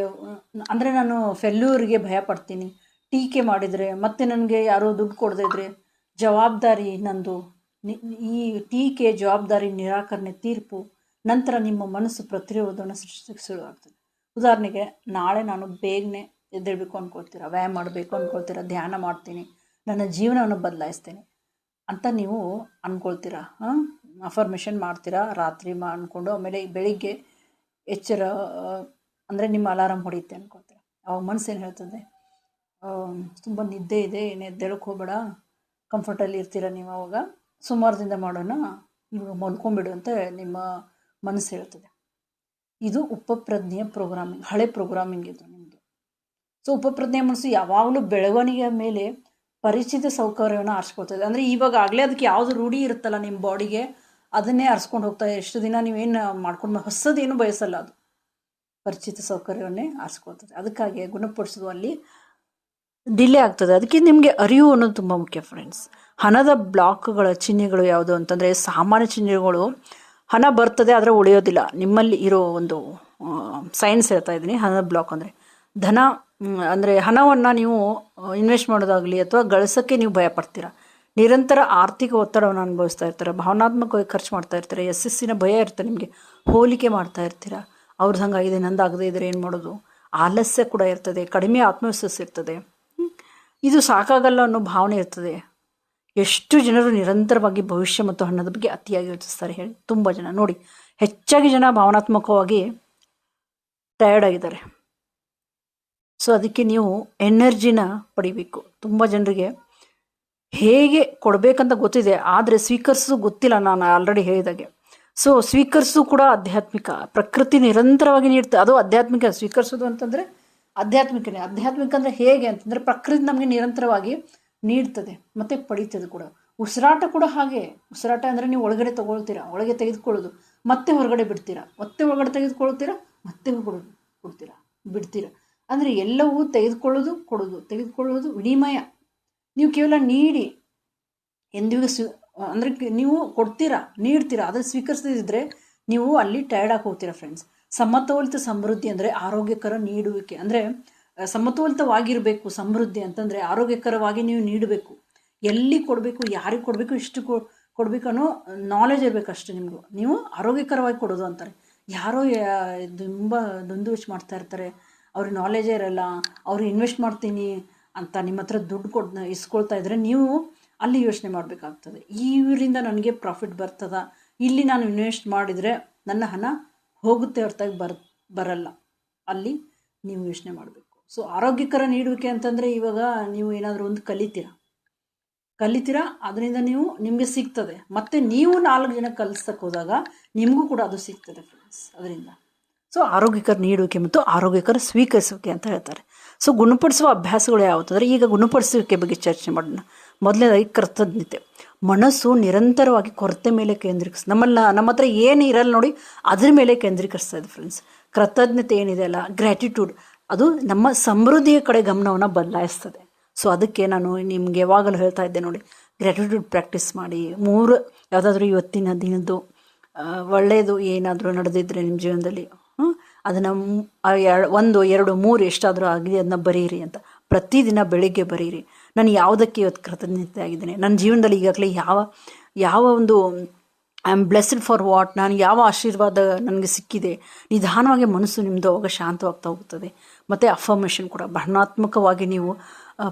ಅಂದರೆ ನಾನು ಫೆಲ್ಯೂರಿಗೆ ಭಯ ಪಡ್ತೀನಿ, ಟೀಕೆ ಮಾಡಿದರೆ ಮತ್ತೆ ನನಗೆ ಯಾರೋ ದುಡ್ಡು ಕೊಡದೇ ಇದ್ದರೆ ಜವಾಬ್ದಾರಿ ನಂದು, ಈ ಟೀಕೆ ಜವಾಬ್ದಾರಿ ನಿರಾಕರಣೆ ತೀರ್ಪು ನಂತರ ನಿಮ್ಮ ಮನಸ್ಸು ಪ್ರತಿರೋಧವನ್ನು ಸೃಷ್ಟಿಸಲು ಶುರುವಾಗ್ತದೆ. ಉದಾಹರಣೆಗೆ, ನಾಳೆ ನಾನು ಬೇಗನೆ ಎದ್ದೇಳಬೇಕು ಅಂದ್ಕೊಳ್ತೀರಾ, ವ್ಯಾಯಾಮ ಮಾಡಬೇಕು ಅಂದ್ಕೊಳ್ತೀರಾ, ಧ್ಯಾನ ಮಾಡ್ತೀನಿ, ನನ್ನ ಜೀವನವನ್ನು ಬದಲಾಯಿಸ್ತೇನೆ ಅಂತ ನೀವು ಅಂದ್ಕೊಳ್ತೀರಾ. ಅಫರ್ಮೇಷನ್ ಮಾಡ್ತೀರಾ ರಾತ್ರಿ ಅಂದ್ಕೊಂಡು, ಆಮೇಲೆ ಬೆಳಿಗ್ಗೆ ಎಚ್ಚರ ಅಂದರೆ ನಿಮ್ಮ ಅಲಾರಾಮ್ ಹೊಡೆಯುತ್ತೆ ಅಂದ್ಕೊಳ್ತೀರಾ. ಅವಾಗ ಮನಸ್ಸೇನು ಹೇಳ್ತದೆ, ತುಂಬ ನಿದ್ದೆ ಇದೆ, ಏನು ಎದ್ದೇಳಕ್ಕೆ ಹೋಗಬೇಡ, ಕಂಫರ್ಟಲ್ಲಿ ಇರ್ತೀರ ನೀವು, ಅವಾಗ ಸುಮಾರದಿಂದ ಮಾಡೋಣ, ಇವಾಗ ಮಲ್ಕೊಂಬಿಡು ಅಂತ ನಿಮ್ಮ ಮನಸ್ಸು ಹೇಳ್ತದೆ. ಇದು ಉಪಪ್ರಜ್ಞೆಯ ಪ್ರೋಗ್ರಾಮಿಂಗ್, ಹಳೆ ಪ್ರೋಗ್ರಾಮಿಂಗ್ ಇದು ನಿಮ್ಮದು. ಸೊ ಉಪಪ್ರಜ್ಞೆಯ ಮನಸ್ಸು ಯಾವಾಗಲೂ ಬೆಳವಣಿಗೆಯ ಮೇಲೆ ಪರಿಚಿತ ಸೌಕರ್ಯವನ್ನು ಆರಿಸ್ಕೊಳ್ತದೆ. ಅಂದರೆ ಇವಾಗ ಆಗಲೇ ಅದಕ್ಕೆ ಯಾವುದು ರೂಢಿ ಇರುತ್ತಲ್ಲ ನಿಮ್ಮ ಬಾಡಿಗೆ, ಅದನ್ನೇ ಆರಿಸ್ಕೊಂಡು ಹೋಗ್ತಾರೆ. ಎಷ್ಟು ದಿನ ನೀವೇನು ಮಾಡ್ಕೊಂಡು ಹೊಸದೇನು ಬಯಸಲ್ಲ, ಅದು ಪರಿಚಿತ ಸೌಕರ್ಯವನ್ನೇ ಆರಿಸ್ಕೊಳ್ತದೆ. ಅದಕ್ಕಾಗಿ ಗುಣಪಡಿಸುವಲ್ಲಿ ಡಿಲೇ ಆಗ್ತದೆ. ಅದಕ್ಕೆ ನಿಮಗೆ ಅರಿವು ಅನ್ನೋದು ತುಂಬ ಮುಖ್ಯ ಫ್ರೆಂಡ್ಸ್. ಹಣದ ಬ್ಲಾಕ್ಗಳ ಚಿಹ್ನೆಗಳು ಯಾವುದು ಅಂತಂದರೆ, ಸಾಮಾನ್ಯ ಚಿಹ್ನೆಗಳು ಹಣ ಬರ್ತದೆ ಆದರೆ ಉಳಿಯೋದಿಲ್ಲ. ನಿಮ್ಮಲ್ಲಿ ಇರೋ ಒಂದು ಸೈನ್ಸ್ ಹೇಳ್ತಾ ಇದ್ದೀನಿ. ಹಣದ ಬ್ಲಾಕ್ ಅಂದರೆ ಧನ ಅಂದರೆ ಹಣವನ್ನು ನೀವು ಇನ್ವೆಸ್ಟ್ ಮಾಡೋದಾಗಲಿ ಅಥವಾ ಗಳಿಸೋಕ್ಕೆ ನೀವು ಭಯಪಡ್ತೀರ, ನಿರಂತರ ಆರ್ಥಿಕ ಒತ್ತಡವನ್ನು ಅನುಭವಿಸ್ತಾ ಇರ್ತೀರ, ಭಾವನಾತ್ಮಕವಾಗಿ ಖರ್ಚು ಮಾಡ್ತಾ ಇರ್ತೀರ, ಯಶಸ್ಸಿನ ಭಯ ಇರ್ತದೆ ನಿಮಗೆ, ಹೋಲಿಕೆ ಮಾಡ್ತಾ ಇರ್ತೀರ, ಅವ್ರದ್ದು ಹಂಗಾಗಿದೆ ನಂದಾಗದೇ ಇದ್ರೆ ಏನು ಮಾಡೋದು, ಆಲಸ್ಯ ಕೂಡ ಇರ್ತದೆ, ಕಡಿಮೆ ಆತ್ಮವಿಶ್ವಾಸ ಇರ್ತದೆ, ಇದು ಸಾಕಾಗಲ್ಲ ಅನ್ನೋ ಭಾವನೆ ಇರ್ತದೆ. ಎಷ್ಟು ಜನರು ನಿರಂತರವಾಗಿ ಭವಿಷ್ಯ ಮತ್ತು ಹಣದ ಬಗ್ಗೆ ಅತಿಯಾಗಿ ಯೋಚಿಸ್ತಾರೆ ಹೇಳಿ? ತುಂಬ ಜನ ನೋಡಿ, ಹೆಚ್ಚಾಗಿ ಜನ ಭಾವನಾತ್ಮಕವಾಗಿ ಟಯರ್ಡ್ ಆಗಿದ್ದಾರೆ. ಸೊ ಅದಕ್ಕೆ ನೀವು ಎನರ್ಜಿನ ಪಡಿಬೇಕು. ತುಂಬ ಜನರಿಗೆ ಹೇಗೆ ಕೊಡಬೇಕಂತ ಗೊತ್ತಿದೆ, ಆದರೆ ಸ್ವೀಕರಿಸೋದು ಗೊತ್ತಿಲ್ಲ. ನಾನು ಆಲ್ರೆಡಿ ಹೇಳಿದಾಗೆ. ಸೊ ಸ್ವೀಕರಿಸೋದು ಕೂಡ ಆಧ್ಯಾತ್ಮಿಕ, ಪ್ರಕೃತಿ ನಿರಂತರವಾಗಿ ನೀಡ್ತದೆ. ಅದು ಆಧ್ಯಾತ್ಮಿಕ. ಸ್ವೀಕರಿಸೋದು ಅಂತಂದರೆ ಆಧ್ಯಾತ್ಮಿಕನೇ. ಆಧ್ಯಾತ್ಮಿಕ ಅಂದರೆ ಹೇಗೆ ಅಂತಂದರೆ, ಪ್ರಕೃತಿ ನಮಗೆ ನಿರಂತರವಾಗಿ ನೀಡ್ತದೆ ಮತ್ತು ಪಡೀತದೆ ಕೂಡ. ಉಸಿರಾಟ ಕೂಡ ಹಾಗೆ. ಉಸಿರಾಟ ಅಂದರೆ ನೀವು ಒಳಗಡೆ ತೊಗೊಳ್ತೀರಾ, ಒಳಗೆ ತೆಗೆದುಕೊಳ್ಳೋದು, ಮತ್ತೆ ಹೊರಗಡೆ ಬಿಡ್ತೀರಾ, ಮತ್ತೆ ಒಳಗಡೆ ತೆಗೆದುಕೊಳ್ತೀರಾ, ಮತ್ತೆ ಕೊಡ್ತೀರಾ, ಬಿಡ್ತೀರಾ. ಅಂದರೆ ಎಲ್ಲವೂ ತೆಗೆದುಕೊಳ್ಳೋದು, ಕೊಡೋದು, ತೆಗೆದುಕೊಳ್ಳೋದು, ವಿನಿಮಯ. ನೀವು ಕೇವಲ ನೀಡಿ ಎಂದಿಗೂ ಅಂದರೆ ನೀವು ಕೊಡ್ತೀರಾ, ನೀಡ್ತೀರಾ, ಅದನ್ನು ಸ್ವೀಕರಿಸದಿದ್ದರೆ ನೀವು ಅಲ್ಲಿ ಟಯರ್ಡ್ ಆಗಿ ಹೋಗ್ತೀರಾ ಫ್ರೆಂಡ್ಸ್. ಸಮತೋಲಿತ ಸಮೃದ್ಧಿ ಅಂದರೆ ಆರೋಗ್ಯಕರ ನೀಡುವಿಕೆ. ಅಂದರೆ ಸಮತೋಲಿತವಾಗಿರಬೇಕು ಸಮೃದ್ಧಿ ಅಂತಂದರೆ ಆರೋಗ್ಯಕರವಾಗಿ ನೀವು ನೀಡಬೇಕು. ಎಲ್ಲಿ ಕೊಡಬೇಕು, ಯಾರಿಗೆ ಕೊಡಬೇಕು, ಎಷ್ಟು ಕೊಡಬೇಕು ಅನ್ನೋ ನಾಲೆಜ್ ಇರಬೇಕು ಅಷ್ಟೇ ನಿಮಗೂ. ನೀವು ಆರೋಗ್ಯಕರವಾಗಿ ಕೊಡೋದು ಅಂತಾರೆ. ಯಾರೋ ತುಂಬ ದುಂದುವೆಚ್ಚ ಮಾಡ್ತಾ ಇರ್ತಾರೆ, ಅವ್ರಿಗೆ ನಾಲೆಜೇ ಇರಲ್ಲ, ಅವ್ರು ಇನ್ವೆಸ್ಟ್ ಮಾಡ್ತೀನಿ ಅಂತ ನಿಮ್ಮ ಹತ್ರ ದುಡ್ಡು ಇಸ್ಕೊಳ್ತಾ ಇದ್ದರೆ ನೀವು ಅಲ್ಲಿ ಯೋಚನೆ ಮಾಡಬೇಕಾಗ್ತದೆ. ಇವರಿಂದ ನನಗೆ ಪ್ರಾಫಿಟ್ ಬರ್ತದ, ಇಲ್ಲಿ ನಾನು ಇನ್ವೆಸ್ಟ್ ಮಾಡಿದರೆ ನನ್ನ ಹಣ ಹೋಗುತ್ತೆ ಹೊರತಾಗಿ ಬರಲ್ಲ, ಅಲ್ಲಿ ನೀವು ಯೋಚನೆ ಮಾಡಬೇಕು. ಸೊ ಆರೋಗ್ಯಕರ ನೀಡುವಿಕೆ ಅಂತಂದರೆ, ಇವಾಗ ನೀವು ಏನಾದರೂ ಒಂದು ಕಲಿತೀರಾ, ಅದರಿಂದ ನಿಮಗೆ ಸಿಗ್ತದೆ, ಮತ್ತು ನೀವು 4 ಜನ ಕಲಿಸ್ತಕ್ಕೆ ಹೋದಾಗ ನಿಮಗೂ ಕೂಡ ಅದು ಸಿಗ್ತದೆ ಫ್ರೆಂಡ್ಸ್ ಅದರಿಂದ. ಸೊ ಆರೋಗ್ಯಕರ ನೀಡುವಿಕೆ ಮತ್ತು ಆರೋಗ್ಯಕರ ಸ್ವೀಕರಿಸುವಿಕೆ ಅಂತ ಹೇಳ್ತಾರೆ. ಸೊ ಗುಣಪಡಿಸುವ ಅಭ್ಯಾಸಗಳು ಯಾವುದಂದರೆ, ಈಗ ಗುಣಪಡಿಸುವಿಕೆ ಬಗ್ಗೆ ಚರ್ಚೆ ಮಾಡೋಣ. ಮೊದಲನೇದಾಗಿ ಕೃತಜ್ಞತೆ. ಮನಸ್ಸು ನಿರಂತರವಾಗಿ ಕೊರತೆ ಮೇಲೆ ನಮ್ಮ ಹತ್ರ ಏನು ಇರಲ್ಲ ನೋಡಿ, ಅದ್ರ ಮೇಲೆ ಕೇಂದ್ರೀಕರಿಸ್ತಾ ಇದೆ ಫ್ರೆಂಡ್ಸ್. ಕೃತಜ್ಞತೆ ಏನಿದೆ ಅಲ್ಲ, ಗ್ರ್ಯಾಟಿಟ್ಯೂಡ್, ಅದು ನಮ್ಮ ಸಮೃದ್ಧಿಯ ಕಡೆ ಗಮನವನ್ನು ಬದಲಾಯಿಸ್ತದೆ. ಸೊ ಅದಕ್ಕೆ ನಾನು ನಿಮಗೆ ಯಾವಾಗಲೂ ಹೇಳ್ತಾ ಇದ್ದೆ ನೋಡಿ, ಗ್ರ್ಯಾಟಿಟ್ಯೂಡ್ ಪ್ರಾಕ್ಟೀಸ್ ಮಾಡಿ. 3 ಯಾವುದಾದ್ರೂ ಇವತ್ತಿನ ದಿನದ್ದು ಒಳ್ಳೆಯದು ಏನಾದರೂ ನಡೆದಿದ್ರೆ ನಿಮ್ಮ ಜೀವನದಲ್ಲಿ, ಅದನ್ನು 1, 2, 3 ಎಷ್ಟಾದರೂ ಆಗಿದೆ ಅದನ್ನ ಬರೀರಿ ಅಂತ. ಪ್ರತಿದಿನ ಬೆಳಿಗ್ಗೆ ಬರೀರಿ, ನಾನು ಯಾವುದಕ್ಕೆ ಇವತ್ತು ಕೃತಜ್ಞತೆ ಆಗಿದ್ದೇನೆ, ನನ್ನ ಜೀವನದಲ್ಲಿ ಈಗಾಗಲೇ ಯಾವ ಒಂದು I am blessed for what, ನಾನು ಯಾವ ಆಶೀರ್ವಾದ ನನಗೆ ಸಿಕ್ಕಿದೆ. ನಿಧಾನವಾಗಿ ಮನಸ್ಸು ನಿಮ್ಮದು ಅವಾಗ ಶಾಂತವಾಗ್ತಾ ಹೋಗ್ತದೆ. ಮತ್ತು ಅಫರ್ಮೇಷನ್ ಕೂಡ ಭಾವನಾತ್ಮಕವಾಗಿ ನೀವು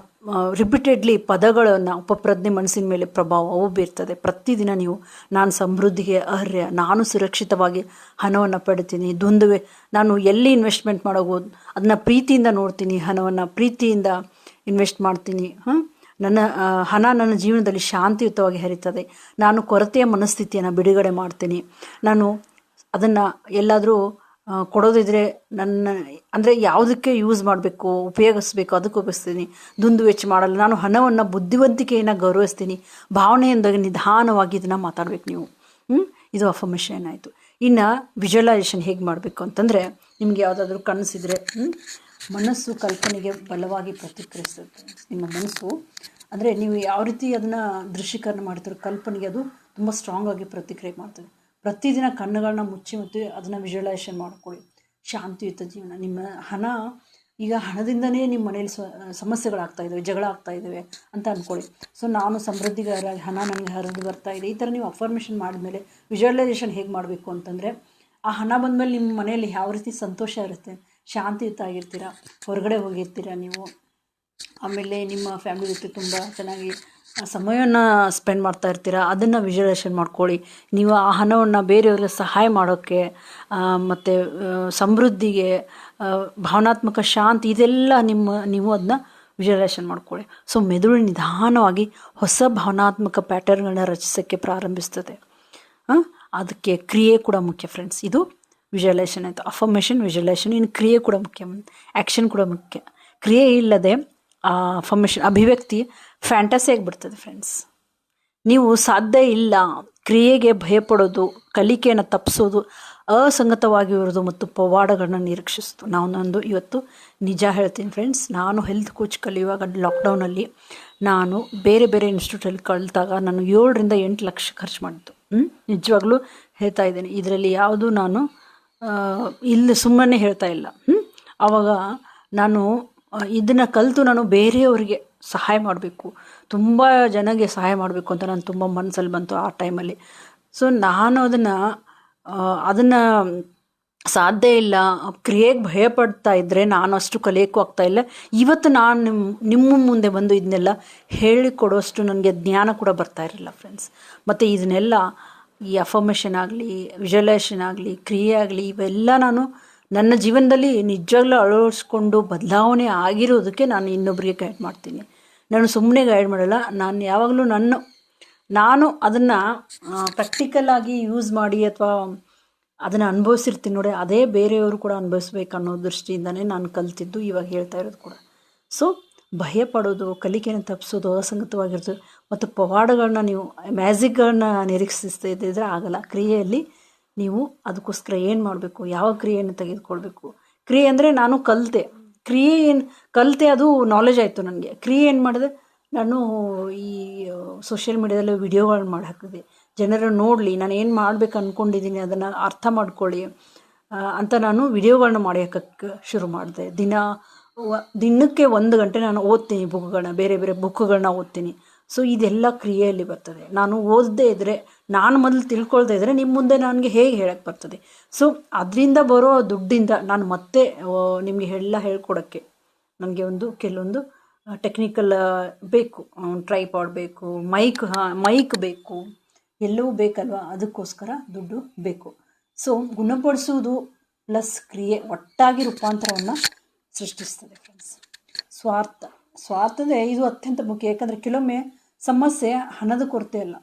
ರಿಪೀಟೆಡ್ಲಿ ಪದಗಳನ್ನು ಉಪಪ್ರಜ್ಞೆ ಮನಸ್ಸಿನ ಮೇಲೆ ಪ್ರಭಾವವು ಬೀರ್ತದೆ. ಪ್ರತಿದಿನ ನೀವು ನಾನು ಸಮೃದ್ಧಿಗೆ ಅರ್ಹ, ನಾನು ಸುರಕ್ಷಿತವಾಗಿ ಹಣವನ್ನು ಪಡಿತೀನಿ, ದುಂದುವೆ ನಾನು ಎಲ್ಲಿ ಇನ್ವೆಸ್ಟ್ಮೆಂಟ್ ಮಾಡೋದು ಅದನ್ನ ಪ್ರೀತಿಯಿಂದ ನೋಡ್ತೀನಿ, ಹಣವನ್ನು ಪ್ರೀತಿಯಿಂದ ಇನ್ವೆಸ್ಟ್ ಮಾಡ್ತೀನಿ, ನನ್ನ ಹಣ ನನ್ನ ಜೀವನದಲ್ಲಿ ಶಾಂತಿಯುತವಾಗಿ ಹರಿತದೆ, ನಾನು ಕೊರತೆಯ ಮನಸ್ಥಿತಿಯನ್ನು ಬಿಡುಗಡೆ ಮಾಡ್ತೀನಿ, ನಾನು ಅದನ್ನು ಎಲ್ಲಾದರೂ ಕೊಡೋದಿದ್ರೆ ನನ್ನ ಅಂದರೆ ಯಾವುದಕ್ಕೆ ಯೂಸ್ ಮಾಡಬೇಕು ಉಪಯೋಗಿಸ್ಬೇಕು ಅದಕ್ಕೆ ಉಪಯೋಗಿಸ್ತೀನಿ, ದುಂದು ವೆಚ್ಚ ಮಾಡಲ್ಲ, ನಾನು ಹಣವನ್ನು ಬುದ್ಧಿವಂತಿಕೆಯನ್ನು ಗೌರವಿಸ್ತೀನಿ, ಭಾವನೆಯಿಂದಾಗಿ ನಿಧಾನವಾಗಿ ಇದನ್ನು ಮಾತಾಡಬೇಕು ನೀವು. ಇದು ಅಫರ್ಮೇಷನ್ ಆಯಿತು. ಇನ್ನು ವಿಜುವಲೈಸೇಷನ್ ಹೇಗೆ ಮಾಡಬೇಕು ಅಂತಂದರೆ, ನಿಮಗೆ ಯಾವುದಾದ್ರೂ ಕನಸಿದ್ರೆ ಮನಸ್ಸು ಕಲ್ಪನೆಗೆ ಬಲವಾಗಿ ಪ್ರತಿಕ್ರಿಯಿಸುತ್ತೆ. ನಿಮ್ಮ ಮನಸ್ಸು ಅಂದರೆ ನೀವು ಯಾವ ರೀತಿ ಅದನ್ನು ದೃಶ್ಯೀಕರಣ ಮಾಡ್ತೀರೋ ಕಲ್ಪನೆಗೆ ಅದು ತುಂಬ ಸ್ಟ್ರಾಂಗ್ ಆಗಿ ಪ್ರತಿಕ್ರಿಯೆ ಮಾಡ್ತದೆ. ಪ್ರತಿದಿನ ಕಣ್ಣುಗಳನ್ನ ಮುಚ್ಚಿ ಮತ್ತು ಅದನ್ನು ವಿಜುವಲೈಸೇಷನ್ ಮಾಡ್ಕೊಳ್ಳಿ. ಶಾಂತಿಯುತ ಜೀವನ. ನಿಮ್ಮ ಹಣ ಈಗ ಹಣದಿಂದನೇ ನಿಮ್ಮ ಮನೇಲಿ ಸಮಸ್ಯೆಗಳಾಗ್ತಾ ಇದ್ದಾವೆ, ಜಗಳ ಆಗ್ತಾ ಇದ್ದಾವೆ ಅಂತ ಅಂದ್ಕೊಳ್ಳಿ. ಸೊ ನಾನು ಸಮೃದ್ಧಿಗಾರಾಗಿ ಹಣ ನನಗೆ ಹರಿದು ಬರ್ತಾ ಇದೆ, ಈ ಥರ ನೀವು ಅಫರ್ಮೇಷನ್ ಮಾಡಿದ್ಮೇಲೆ ವಿಜುವಲೈಸೇಷನ್ ಹೇಗೆ ಮಾಡಬೇಕು ಅಂತಂದರೆ, ಆ ಹಣ ಬಂದಮೇಲೆ ನಿಮ್ಮ ಮನೆಯಲ್ಲಿ ಯಾವ ರೀತಿ ಸಂತೋಷ ಇರುತ್ತೆ, ಶಾಂತಿಯುತ ಆಗಿರ್ತೀರ, ಹೊರಗಡೆ ಹೋಗಿರ್ತೀರ ನೀವು, ಆಮೇಲೆ ನಿಮ್ಮ ಫ್ಯಾಮಿಲಿ ಜೊತೆ ತುಂಬ ಚೆನ್ನಾಗಿ ಸಮಯವನ್ನು ಸ್ಪೆಂಡ್ ಮಾಡ್ತಾ ಇರ್ತೀರ, ಅದನ್ನು ವಿಜುವಲೈಸೇಷನ್ ಮಾಡ್ಕೊಳ್ಳಿ. ನೀವು ಆ ಹಣವನ್ನು ಬೇರೆಯವರಿಗೆ ಸಹಾಯ ಮಾಡೋಕ್ಕೆ ಮತ್ತು ಸಮೃದ್ಧಿಗೆ, ಭಾವನಾತ್ಮಕ ಶಾಂತಿ, ಇದೆಲ್ಲ ನೀವು ಅದನ್ನ ವಿಜುವಲೈಸೇಷನ್ ಮಾಡ್ಕೊಳ್ಳಿ. ಸೊ ಮೆದುಳು ನಿಧಾನವಾಗಿ ಹೊಸ ಭಾವನಾತ್ಮಕ ಪ್ಯಾಟರ್ನ್ಗಳನ್ನ ರಚಿಸೋಕ್ಕೆ ಪ್ರಾರಂಭಿಸ್ತದೆ. ಅದಕ್ಕೆ ಕ್ರಿಯೆ ಕೂಡ ಮುಖ್ಯ ಫ್ರೆಂಡ್ಸ್. ಇದು ವಿಜುವಲೈಸೇಷನ್ ಆಯಿತು. Affirmation, visualisation. ಇನ್ನು ಕ್ರಿಯೆ ಕೂಡ ಮುಖ್ಯ, ಆ್ಯಕ್ಷನ್ ಕೂಡ ಮುಖ್ಯ. ಕ್ರಿಯೆ ಇಲ್ಲದೆ ಅಫರ್ಮೇಷನ್ ಅಭಿವ್ಯಕ್ತಿ ಫ್ಯಾಂಟಸಿ ಆಗಿಬಿಡ್ತದೆ ಫ್ರೆಂಡ್ಸ್. ನೀವು ಸಾಧ್ಯ ಇಲ್ಲ, ಕ್ರಿಯೆಗೆ ಭಯಪಡೋದು, ಕಲಿಕೆಯನ್ನು ತಪ್ಪಿಸೋದು, ಅಸಂಗತವಾಗಿರೋದು ಮತ್ತು ಪವಾಡಗಳನ್ನ ನಿರೀಕ್ಷಿಸೋದು. ನಾನೊಂದು ಇವತ್ತು ನಿಜ ಹೇಳ್ತೀನಿ ಫ್ರೆಂಡ್ಸ್, ನಾನು ಹೆಲ್ತ್ ಕೋಚ್ ಕಲಿಯುವಾಗ ಲಾಕ್ಡೌನಲ್ಲಿ ನಾನು ಬೇರೆ ಬೇರೆ ಇನ್ಸ್ಟಿಟ್ಯೂಟಲ್ಲಿ ಕಲಿತಾಗ ನಾನು 7ರಿಂದ 8 ಲಕ್ಷ ಖರ್ಚು ಮಾಡಿದ್ದು. ನಿಜವಾಗ್ಲೂ ಹೇಳ್ತಾ ಇದ್ದೀನಿ, ಇದರಲ್ಲಿ ಯಾವುದು ನಾನು ಇಲ್ಲಿ ಸುಮ್ಮನೆ ಹೇಳ್ತಾ ಇಲ್ಲ. ಆವಾಗ ನಾನು ಇದನ್ನು ಕಲಿತು ನಾನು ಬೇರೆಯವರಿಗೆ ಸಹಾಯ ಮಾಡಬೇಕು, ತುಂಬ ಜನಗೆ ಸಹಾಯ ಮಾಡಬೇಕು ಅಂತ ನಾನು ತುಂಬ ಮನಸ್ಸಲ್ಲಿ ಬಂತು ಆ ಟೈಮಲ್ಲಿ. ಸೊ ನಾನು ಅದನ್ನು ಸಾಧ್ಯ ಇಲ್ಲ, ಕ್ರಿಯೆಗೆ ಭಯಪಡ್ತಾ ಇದ್ದರೆ ನಾನು ಅಷ್ಟು ಕಲಿಯೋಕ್ಕೂ ಆಗ್ತಾಯಿಲ್ಲ. ಇವತ್ತು ನಾನು ನಿಮ್ಮ ಮುಂದೆ ಬಂದು ಇದನ್ನೆಲ್ಲ ಹೇಳಿಕೊಡೋಷ್ಟು ನನಗೆ ಜ್ಞಾನ ಕೂಡ ಬರ್ತಾ ಇರಲಿಲ್ಲ ಫ್ರೆಂಡ್ಸ್. ಮತ್ತು ಇದನ್ನೆಲ್ಲ ಈ ಅಫರ್ಮೇಷನ್ ಆಗಲಿ, ವಿಜುವಲೈಸೇಷನ್ ಆಗಲಿ, ಕ್ರಿಯೆ ಆಗಲಿ, ಇವೆಲ್ಲ ನಾನು ನನ್ನ ಜೀವನದಲ್ಲಿ ನಿಜವಾಗ್ಲೂ ಅಳವಡಿಸ್ಕೊಂಡು ಬದಲಾವಣೆ ಆಗಿರೋದಕ್ಕೆ ನಾನು ಇನ್ನೊಬ್ಬರಿಗೆ ಗೈಡ್ ಮಾಡ್ತೀನಿ. ನಾನು ಸುಮ್ಮನೆ ಗೈಡ್ ಮಾಡಲ್ಲ, ನಾನು ಯಾವಾಗಲೂ ನಾನು ಅದನ್ನು ಪ್ರಾಕ್ಟಿಕಲಾಗಿ ಯೂಸ್ ಮಾಡಿ ಅಥವಾ ಅದನ್ನು ಅನುಭವಿಸಿರ್ತೀನಿ ನೋಡಿ, ಅದೇ ಬೇರೆಯವರು ಕೂಡ ಅನುಭವಿಸ್ಬೇಕು ಅನ್ನೋ ದೃಷ್ಟಿಯಿಂದನೇ ನಾನು ಕಲ್ತಿದ್ದು, ಇವಾಗ ಹೇಳ್ತಾ ಇರೋದು ಕೂಡ. ಸೊ ಭಯ ಪಡೋದು, ಕಲಿಕೆಯನ್ನು ತಪ್ಪಿಸೋದು, ಅಸಂಗತವಾಗಿರೋದು ಮತ್ತು ಪವಾಡಗಳನ್ನ ನೀವು ಮ್ಯಾಜಿಕ್ಗಳನ್ನ ನಿರೀಕ್ಷಿಸ್ತಾ ಇದ್ದಿದ್ರೆ ಆಗಲ್ಲ. ಕ್ರಿಯೆಯಲ್ಲಿ ನೀವು ಅದಕ್ಕೋಸ್ಕರ ಏನು ಮಾಡಬೇಕು, ಯಾವ ಕ್ರಿಯೆಯನ್ನು ತೆಗೆದುಕೊಳ್ಬೇಕು. ಕ್ರಿಯೆ ಅಂದರೆ ನಾನು ಕಲಿತೆ, ಕ್ರಿಯೆ ಏನು ಕಲಿತೆ, ಅದು ನಾಲೆಜ್ ಆಯಿತು ನನಗೆ. ಕ್ರಿಯೆ ಏನು ಮಾಡಿದೆ, ನಾನು ಈ ಸೋಷಿಯಲ್ ಮೀಡ್ಯಾದಲ್ಲಿ ವಿಡಿಯೋಗಳನ್ನ ಮಾಡಿ ಹಾಕಿದೆ, ಜನರು ನೋಡಲಿ, ನಾನು ಏನು ಮಾಡಬೇಕು ಅಂದ್ಕೊಂಡಿದ್ದೀನಿ ಅದನ್ನು ಅರ್ಥ ಮಾಡ್ಕೊಳ್ಳಿ ಅಂತ ನಾನು ವಿಡಿಯೋಗಳನ್ನ ಮಾಡಿ ಹಾಕೋಕ್ಕೆ ಶುರು ಮಾಡಿದೆ. ದಿನಕ್ಕೆ 1 ಗಂಟೆ ನಾನು ಓದ್ತೀನಿ ಬುಕ್ಗಳನ್ನ, ಬೇರೆ ಬೇರೆ ಬುಕ್ಗಳನ್ನ ಓದ್ತೀನಿ. ಸೊ ಇದೆಲ್ಲ ಕ್ರಿಯೆಯಲ್ಲಿ ಬರ್ತದೆ. ನಾನು ಓದದೇ ಇದ್ದರೆ, ನಾನು ಮೊದಲು ತಿಳ್ಕೊಳ್ತಾ ಇದ್ದರೆ ನಿಮ್ಮ ಮುಂದೆ ನನಗೆ ಹೇಗೆ ಹೇಳಕ್ಕೆ ಬರ್ತದೆ. ಸೊ ಅದರಿಂದ ಬರೋ ದುಡ್ಡಿಂದ ನಾನು ಮತ್ತೆ ನಿಮಗೆ ಎಲ್ಲ ಹೇಳ್ಕೊಡೋಕ್ಕೆ ನನಗೆ ಕೆಲವೊಂದು ಟೆಕ್ನಿಕಲ್ ಬೇಕು, ಟ್ರೈಪಾಡ್ ಬೇಕು, ಮೈಕ್ ಬೇಕು, ಎಲ್ಲವೂ ಬೇಕಲ್ವ, ಅದಕ್ಕೋಸ್ಕರ ದುಡ್ಡು ಬೇಕು. ಸೊ ಗುಣಪಡಿಸುವುದು ಪ್ಲಸ್ ಕ್ರಿಯೆ ಒಟ್ಟಾಗಿ ರೂಪಾಂತರವನ್ನು ಸೃಷ್ಟಿಸ್ತದೆ ಫ್ರೆಂಡ್ಸ್. ಸ್ವಾರ್ಥದೇ ಇದು ಅತ್ಯಂತ ಮುಖ್ಯ. ಯಾಕಂದರೆ ಕೆಲವೊಮ್ಮೆ ಸಮಸ್ಯೆ ಹಣದ ಕೊರತೆ ಅಲ್ಲ,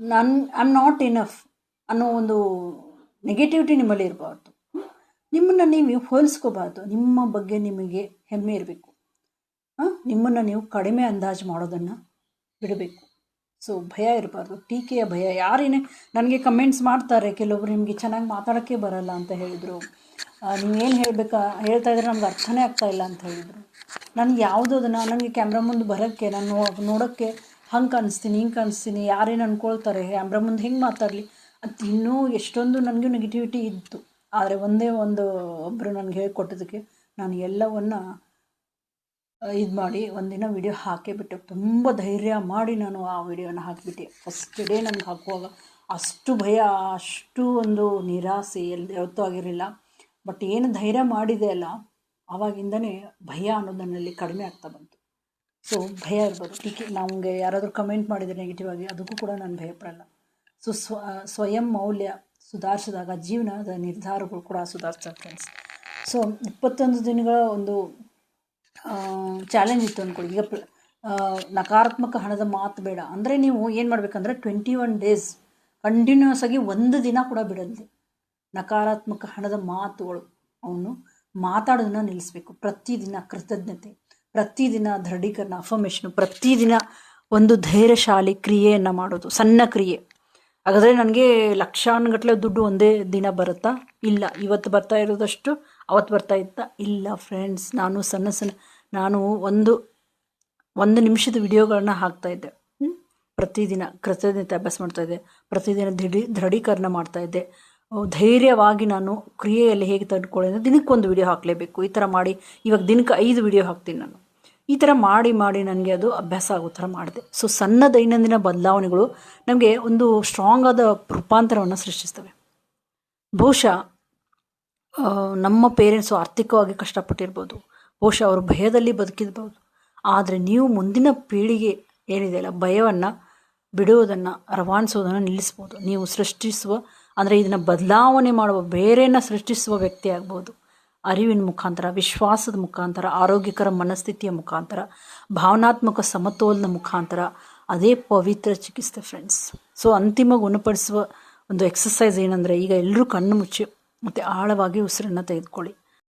ಐ ಆಮ್ ನಾಟ್ ಇನಫ್ ಅನ್ನೋ ಒಂದು ನೆಗೆಟಿವಿಟಿ ನಿಮ್ಮಲ್ಲಿ ಇರಬಾರ್ದು. ನಿಮ್ಮನ್ನು ನೀವು ಹೋಲಿಸ್ಕೋಬಾರ್ದು, ನಿಮ್ಮ ಬಗ್ಗೆ ನಿಮಗೆ ಹೆಮ್ಮೆ ಇರಬೇಕು. ನಿಮ್ಮನ್ನು ನೀವು ಕಡಿಮೆ ಅಂದಾಜು ಮಾಡೋದನ್ನು ಬಿಡಬೇಕು. ಸೊ ಭಯ ಇರಬಾರ್ದು, ಟೀಕೆಯ ಭಯ. ಯಾರೇನೇ ನನಗೆ ಕಮೆಂಟ್ಸ್ ಮಾಡ್ತಾರೆ, ಕೆಲವೊಬ್ರು ನಿಮಗೆ ಚೆನ್ನಾಗಿ ಮಾತಾಡೋಕ್ಕೆ ಬರಲ್ಲ ಅಂತ ಹೇಳಿದರು, ನೀವೇನು ಹೇಳ್ತಾ ಇದ್ರೆ ನಮ್ಗೆ ಅರ್ಥನೇ ಆಗ್ತಾಯಿಲ್ಲ ಅಂತ ಹೇಳಿದರು. ನನಗೆ ಯಾವುದನ್ನು ನನಗೆ ಕ್ಯಾಮ್ರಾ ಮುಂದೆ ಬರೋಕ್ಕೆ, ನಾನು ನೋಡೋಕ್ಕೆ ಹಂಗೆ ಕಾಣಿಸ್ತೀನಿ, ಹಿಂಗೆ ಕಾಣಿಸ್ತೀನಿ, ಯಾರೇನು ಅಂದ್ಕೊಳ್ತಾರೆ, ಕ್ಯಾಮ್ರಾ ಮುಂದೆ ಹೆಂಗೆ ಮಾತಾಡಲಿ ಅಂತ ಇನ್ನೂ ಎಷ್ಟೊಂದು ನನಗೂ ನೆಗೆಟಿವಿಟಿ ಇತ್ತು. ಆದರೆ ಒಬ್ಬರು ನನಗೆ ಹೇಳ್ಕೊಟ್ಟಿದ್ದಕ್ಕೆ ನಾನು ಎಲ್ಲವನ್ನು ಇದು ಮಾಡಿ ಒಂದಿನ ವಿಡಿಯೋ ಹಾಕಿಬಿಟ್ಟೆ. ತುಂಬ ಧೈರ್ಯ ಮಾಡಿ ನಾನು ಆ ವಿಡಿಯೋನ ಹಾಕಿಬಿಟ್ಟೆ. ಫಸ್ಟ್ ಡೇ ನನಗೆ ಹಾಕುವಾಗ ಅಷ್ಟು ಭಯ, ಅಷ್ಟು ಒಂದು ನಿರಾಸೆ ಯಾವತ್ತೂ ಆಗಿರಲಿಲ್ಲ. ಬಟ್ ಏನು ಧೈರ್ಯ ಮಾಡಿದೆ ಅಲ್ಲ, ಆವಾಗಿಂದನೇ ಭಯ ಅನ್ನೋದು ನನ್ನಲ್ಲಿ ಕಡಿಮೆ ಆಗ್ತಾ ಬಂತು. ಸೊ ಭಯ ಇರ್ಬೋದು, ಟೀಕೆ ನಮಗೆ ಯಾರಾದರೂ ಕಮೆಂಟ್ ಮಾಡಿದರೆ ನೆಗೆಟಿವ್ ಆಗಿ, ಅದಕ್ಕೂ ಕೂಡ ನಾನು ಭಯಪಡಲ್ಲ. ಸೊ ಸ್ವಯಂ ಮೌಲ್ಯ ಸುಧಾರಿಸಿದಾಗ ಜೀವನದ ನಿರ್ಧಾರಗಳು ಕೂಡ ಸುಧಾರಿಸ್ತವೆ ಫ್ರೆಂಡ್ಸ್. ಸೊ 21 ದಿನಗಳ ಒಂದು ಚಾಲೆಂಜ್ ಇತ್ತು ಅಂದ್ಕೊಳ್ಳಿ. ಈಗ ನಕಾರಾತ್ಮಕ ಹಣದ ಮಾತು ಬೇಡ ಅಂದರೆ ನೀವು ಏನು ಮಾಡಬೇಕಂದ್ರೆ 21 ಡೇಸ್ ಕಂಟಿನ್ಯೂಸ್ ಆಗಿ ಒಂದು ದಿನ ಕೂಡ ಬಿಡಲ್ದೆ ನಕಾರಾತ್ಮಕ ಹಣದ ಮಾತುಗಳು ಅವನು ಮಾತಾಡೋದನ್ನ ನಿಲ್ಲಿಸಬೇಕು. ಪ್ರತಿದಿನ ಕೃತಜ್ಞತೆ, ಪ್ರತಿದಿನ ದೃಢೀಕರಣ, ಅಫರ್ಮೇಷನು, ಪ್ರತಿದಿನ ಒಂದು ಧೈರ್ಯಶಾಲಿ ಕ್ರಿಯೆಯನ್ನು ಮಾಡೋದು, ಸಣ್ಣ ಕ್ರಿಯೆ. ಹಾಗಾದರೆ ನನಗೆ ಲಕ್ಷಾನುಗಟ್ಟಲೆ ದುಡ್ಡು ಒಂದೇ ದಿನ ಬರುತ್ತಾ? ಇಲ್ಲ. ಇವತ್ತು ಬರ್ತಾ ಇರೋದಷ್ಟು ಅವತ್ತು ಬರ್ತಾ ಇತ್ತಾ? ಇಲ್ಲ ಫ್ರೆಂಡ್ಸ್. ನಾನು ಒಂದು ನಿಮಿಷದ ವಿಡಿಯೋಗಳನ್ನ ಹಾಕ್ತಾಯಿದ್ದೆ. ಪ್ರತಿದಿನ ಕೃತಜ್ಞತೆ ಅಭ್ಯಾಸ ಮಾಡ್ತಾಯಿದ್ದೆ, ಪ್ರತಿದಿನ ದೃಢೀಕರಣ ಮಾಡ್ತಾಯಿದ್ದೆ. ಧೈರ್ಯವಾಗಿ ನಾನು ಕ್ರಿಯೆಯಲ್ಲಿ ಹೇಗೆ ತಂದುಕೊಳ್ಳಿ ದಿನಕ್ಕೊಂದು ವಿಡಿಯೋ ಹಾಕಲೇಬೇಕು. ಈ ಥರ ಮಾಡಿ ಇವಾಗ ದಿನಕ್ಕೆ 5 ವಿಡಿಯೋ ಹಾಕ್ತೀನಿ ನಾನು. ಈ ಥರ ಮಾಡಿ ನನಗೆ ಅದು ಅಭ್ಯಾಸ ಆಗೋ ಥರ ಮಾಡಿದೆ. ಸೊ ಸಣ್ಣ ದೈನಂದಿನ ಬದಲಾವಣೆಗಳು ನಮಗೆ ಒಂದು ಸ್ಟ್ರಾಂಗ್ ಆದ ರೂಪಾಂತರವನ್ನು ಸೃಷ್ಟಿಸ್ತವೆ. ಬಹುಶಃ ನಮ್ಮ ಪೇರೆಂಟ್ಸು ಆರ್ಥಿಕವಾಗಿ ಕಷ್ಟಪಟ್ಟಿರ್ಬೋದು, ಬಹುಶಃ ಅವರು ಭಯದಲ್ಲಿ ಬದುಕಿರ್ಬೋದು. ಆದರೆ ನೀವು ಮುಂದಿನ ಪೀಳಿಗೆ ಏನಿದೆಯಲ್ಲ, ಭಯವನ್ನು ಬಿಡುವುದನ್ನು, ರವಾನಿಸೋದನ್ನು ನಿಲ್ಲಿಸ್ಬೋದು. ನೀವು ಸೃಷ್ಟಿಸುವ ಅಂದರೆ ಇದನ್ನು ಬದಲಾವಣೆ ಮಾಡುವ, ಬೇರೆಯನ್ನು ಸೃಷ್ಟಿಸುವ ವ್ಯಕ್ತಿ ಆಗ್ಬೋದು. ಅರಿವಿನ ಮುಖಾಂತರ, ವಿಶ್ವಾಸದ ಮುಖಾಂತರ, ಆರೋಗ್ಯಕರ ಮನಸ್ಥಿತಿಯ ಮುಖಾಂತರ, ಭಾವನಾತ್ಮಕ ಸಮತೋಲನ ಮುಖಾಂತರ. ಅದೇ ಪವಿತ್ರ ಚಿಕಿತ್ಸೆ ಫ್ರೆಂಡ್ಸ್. ಸೊ ಅಂತಿಮ ಗುಣಪಡಿಸುವ ಒಂದು ಎಕ್ಸಸೈಸ್ ಏನಂದರೆ, ಈಗ ಎಲ್ಲರೂ ಕಣ್ಣು ಮುಚ್ಚಿ ಮತ್ತು ಆಳವಾಗಿ ಉಸಿರನ್ನು ತೆಗೆದುಕೊಳ್ಳಿ.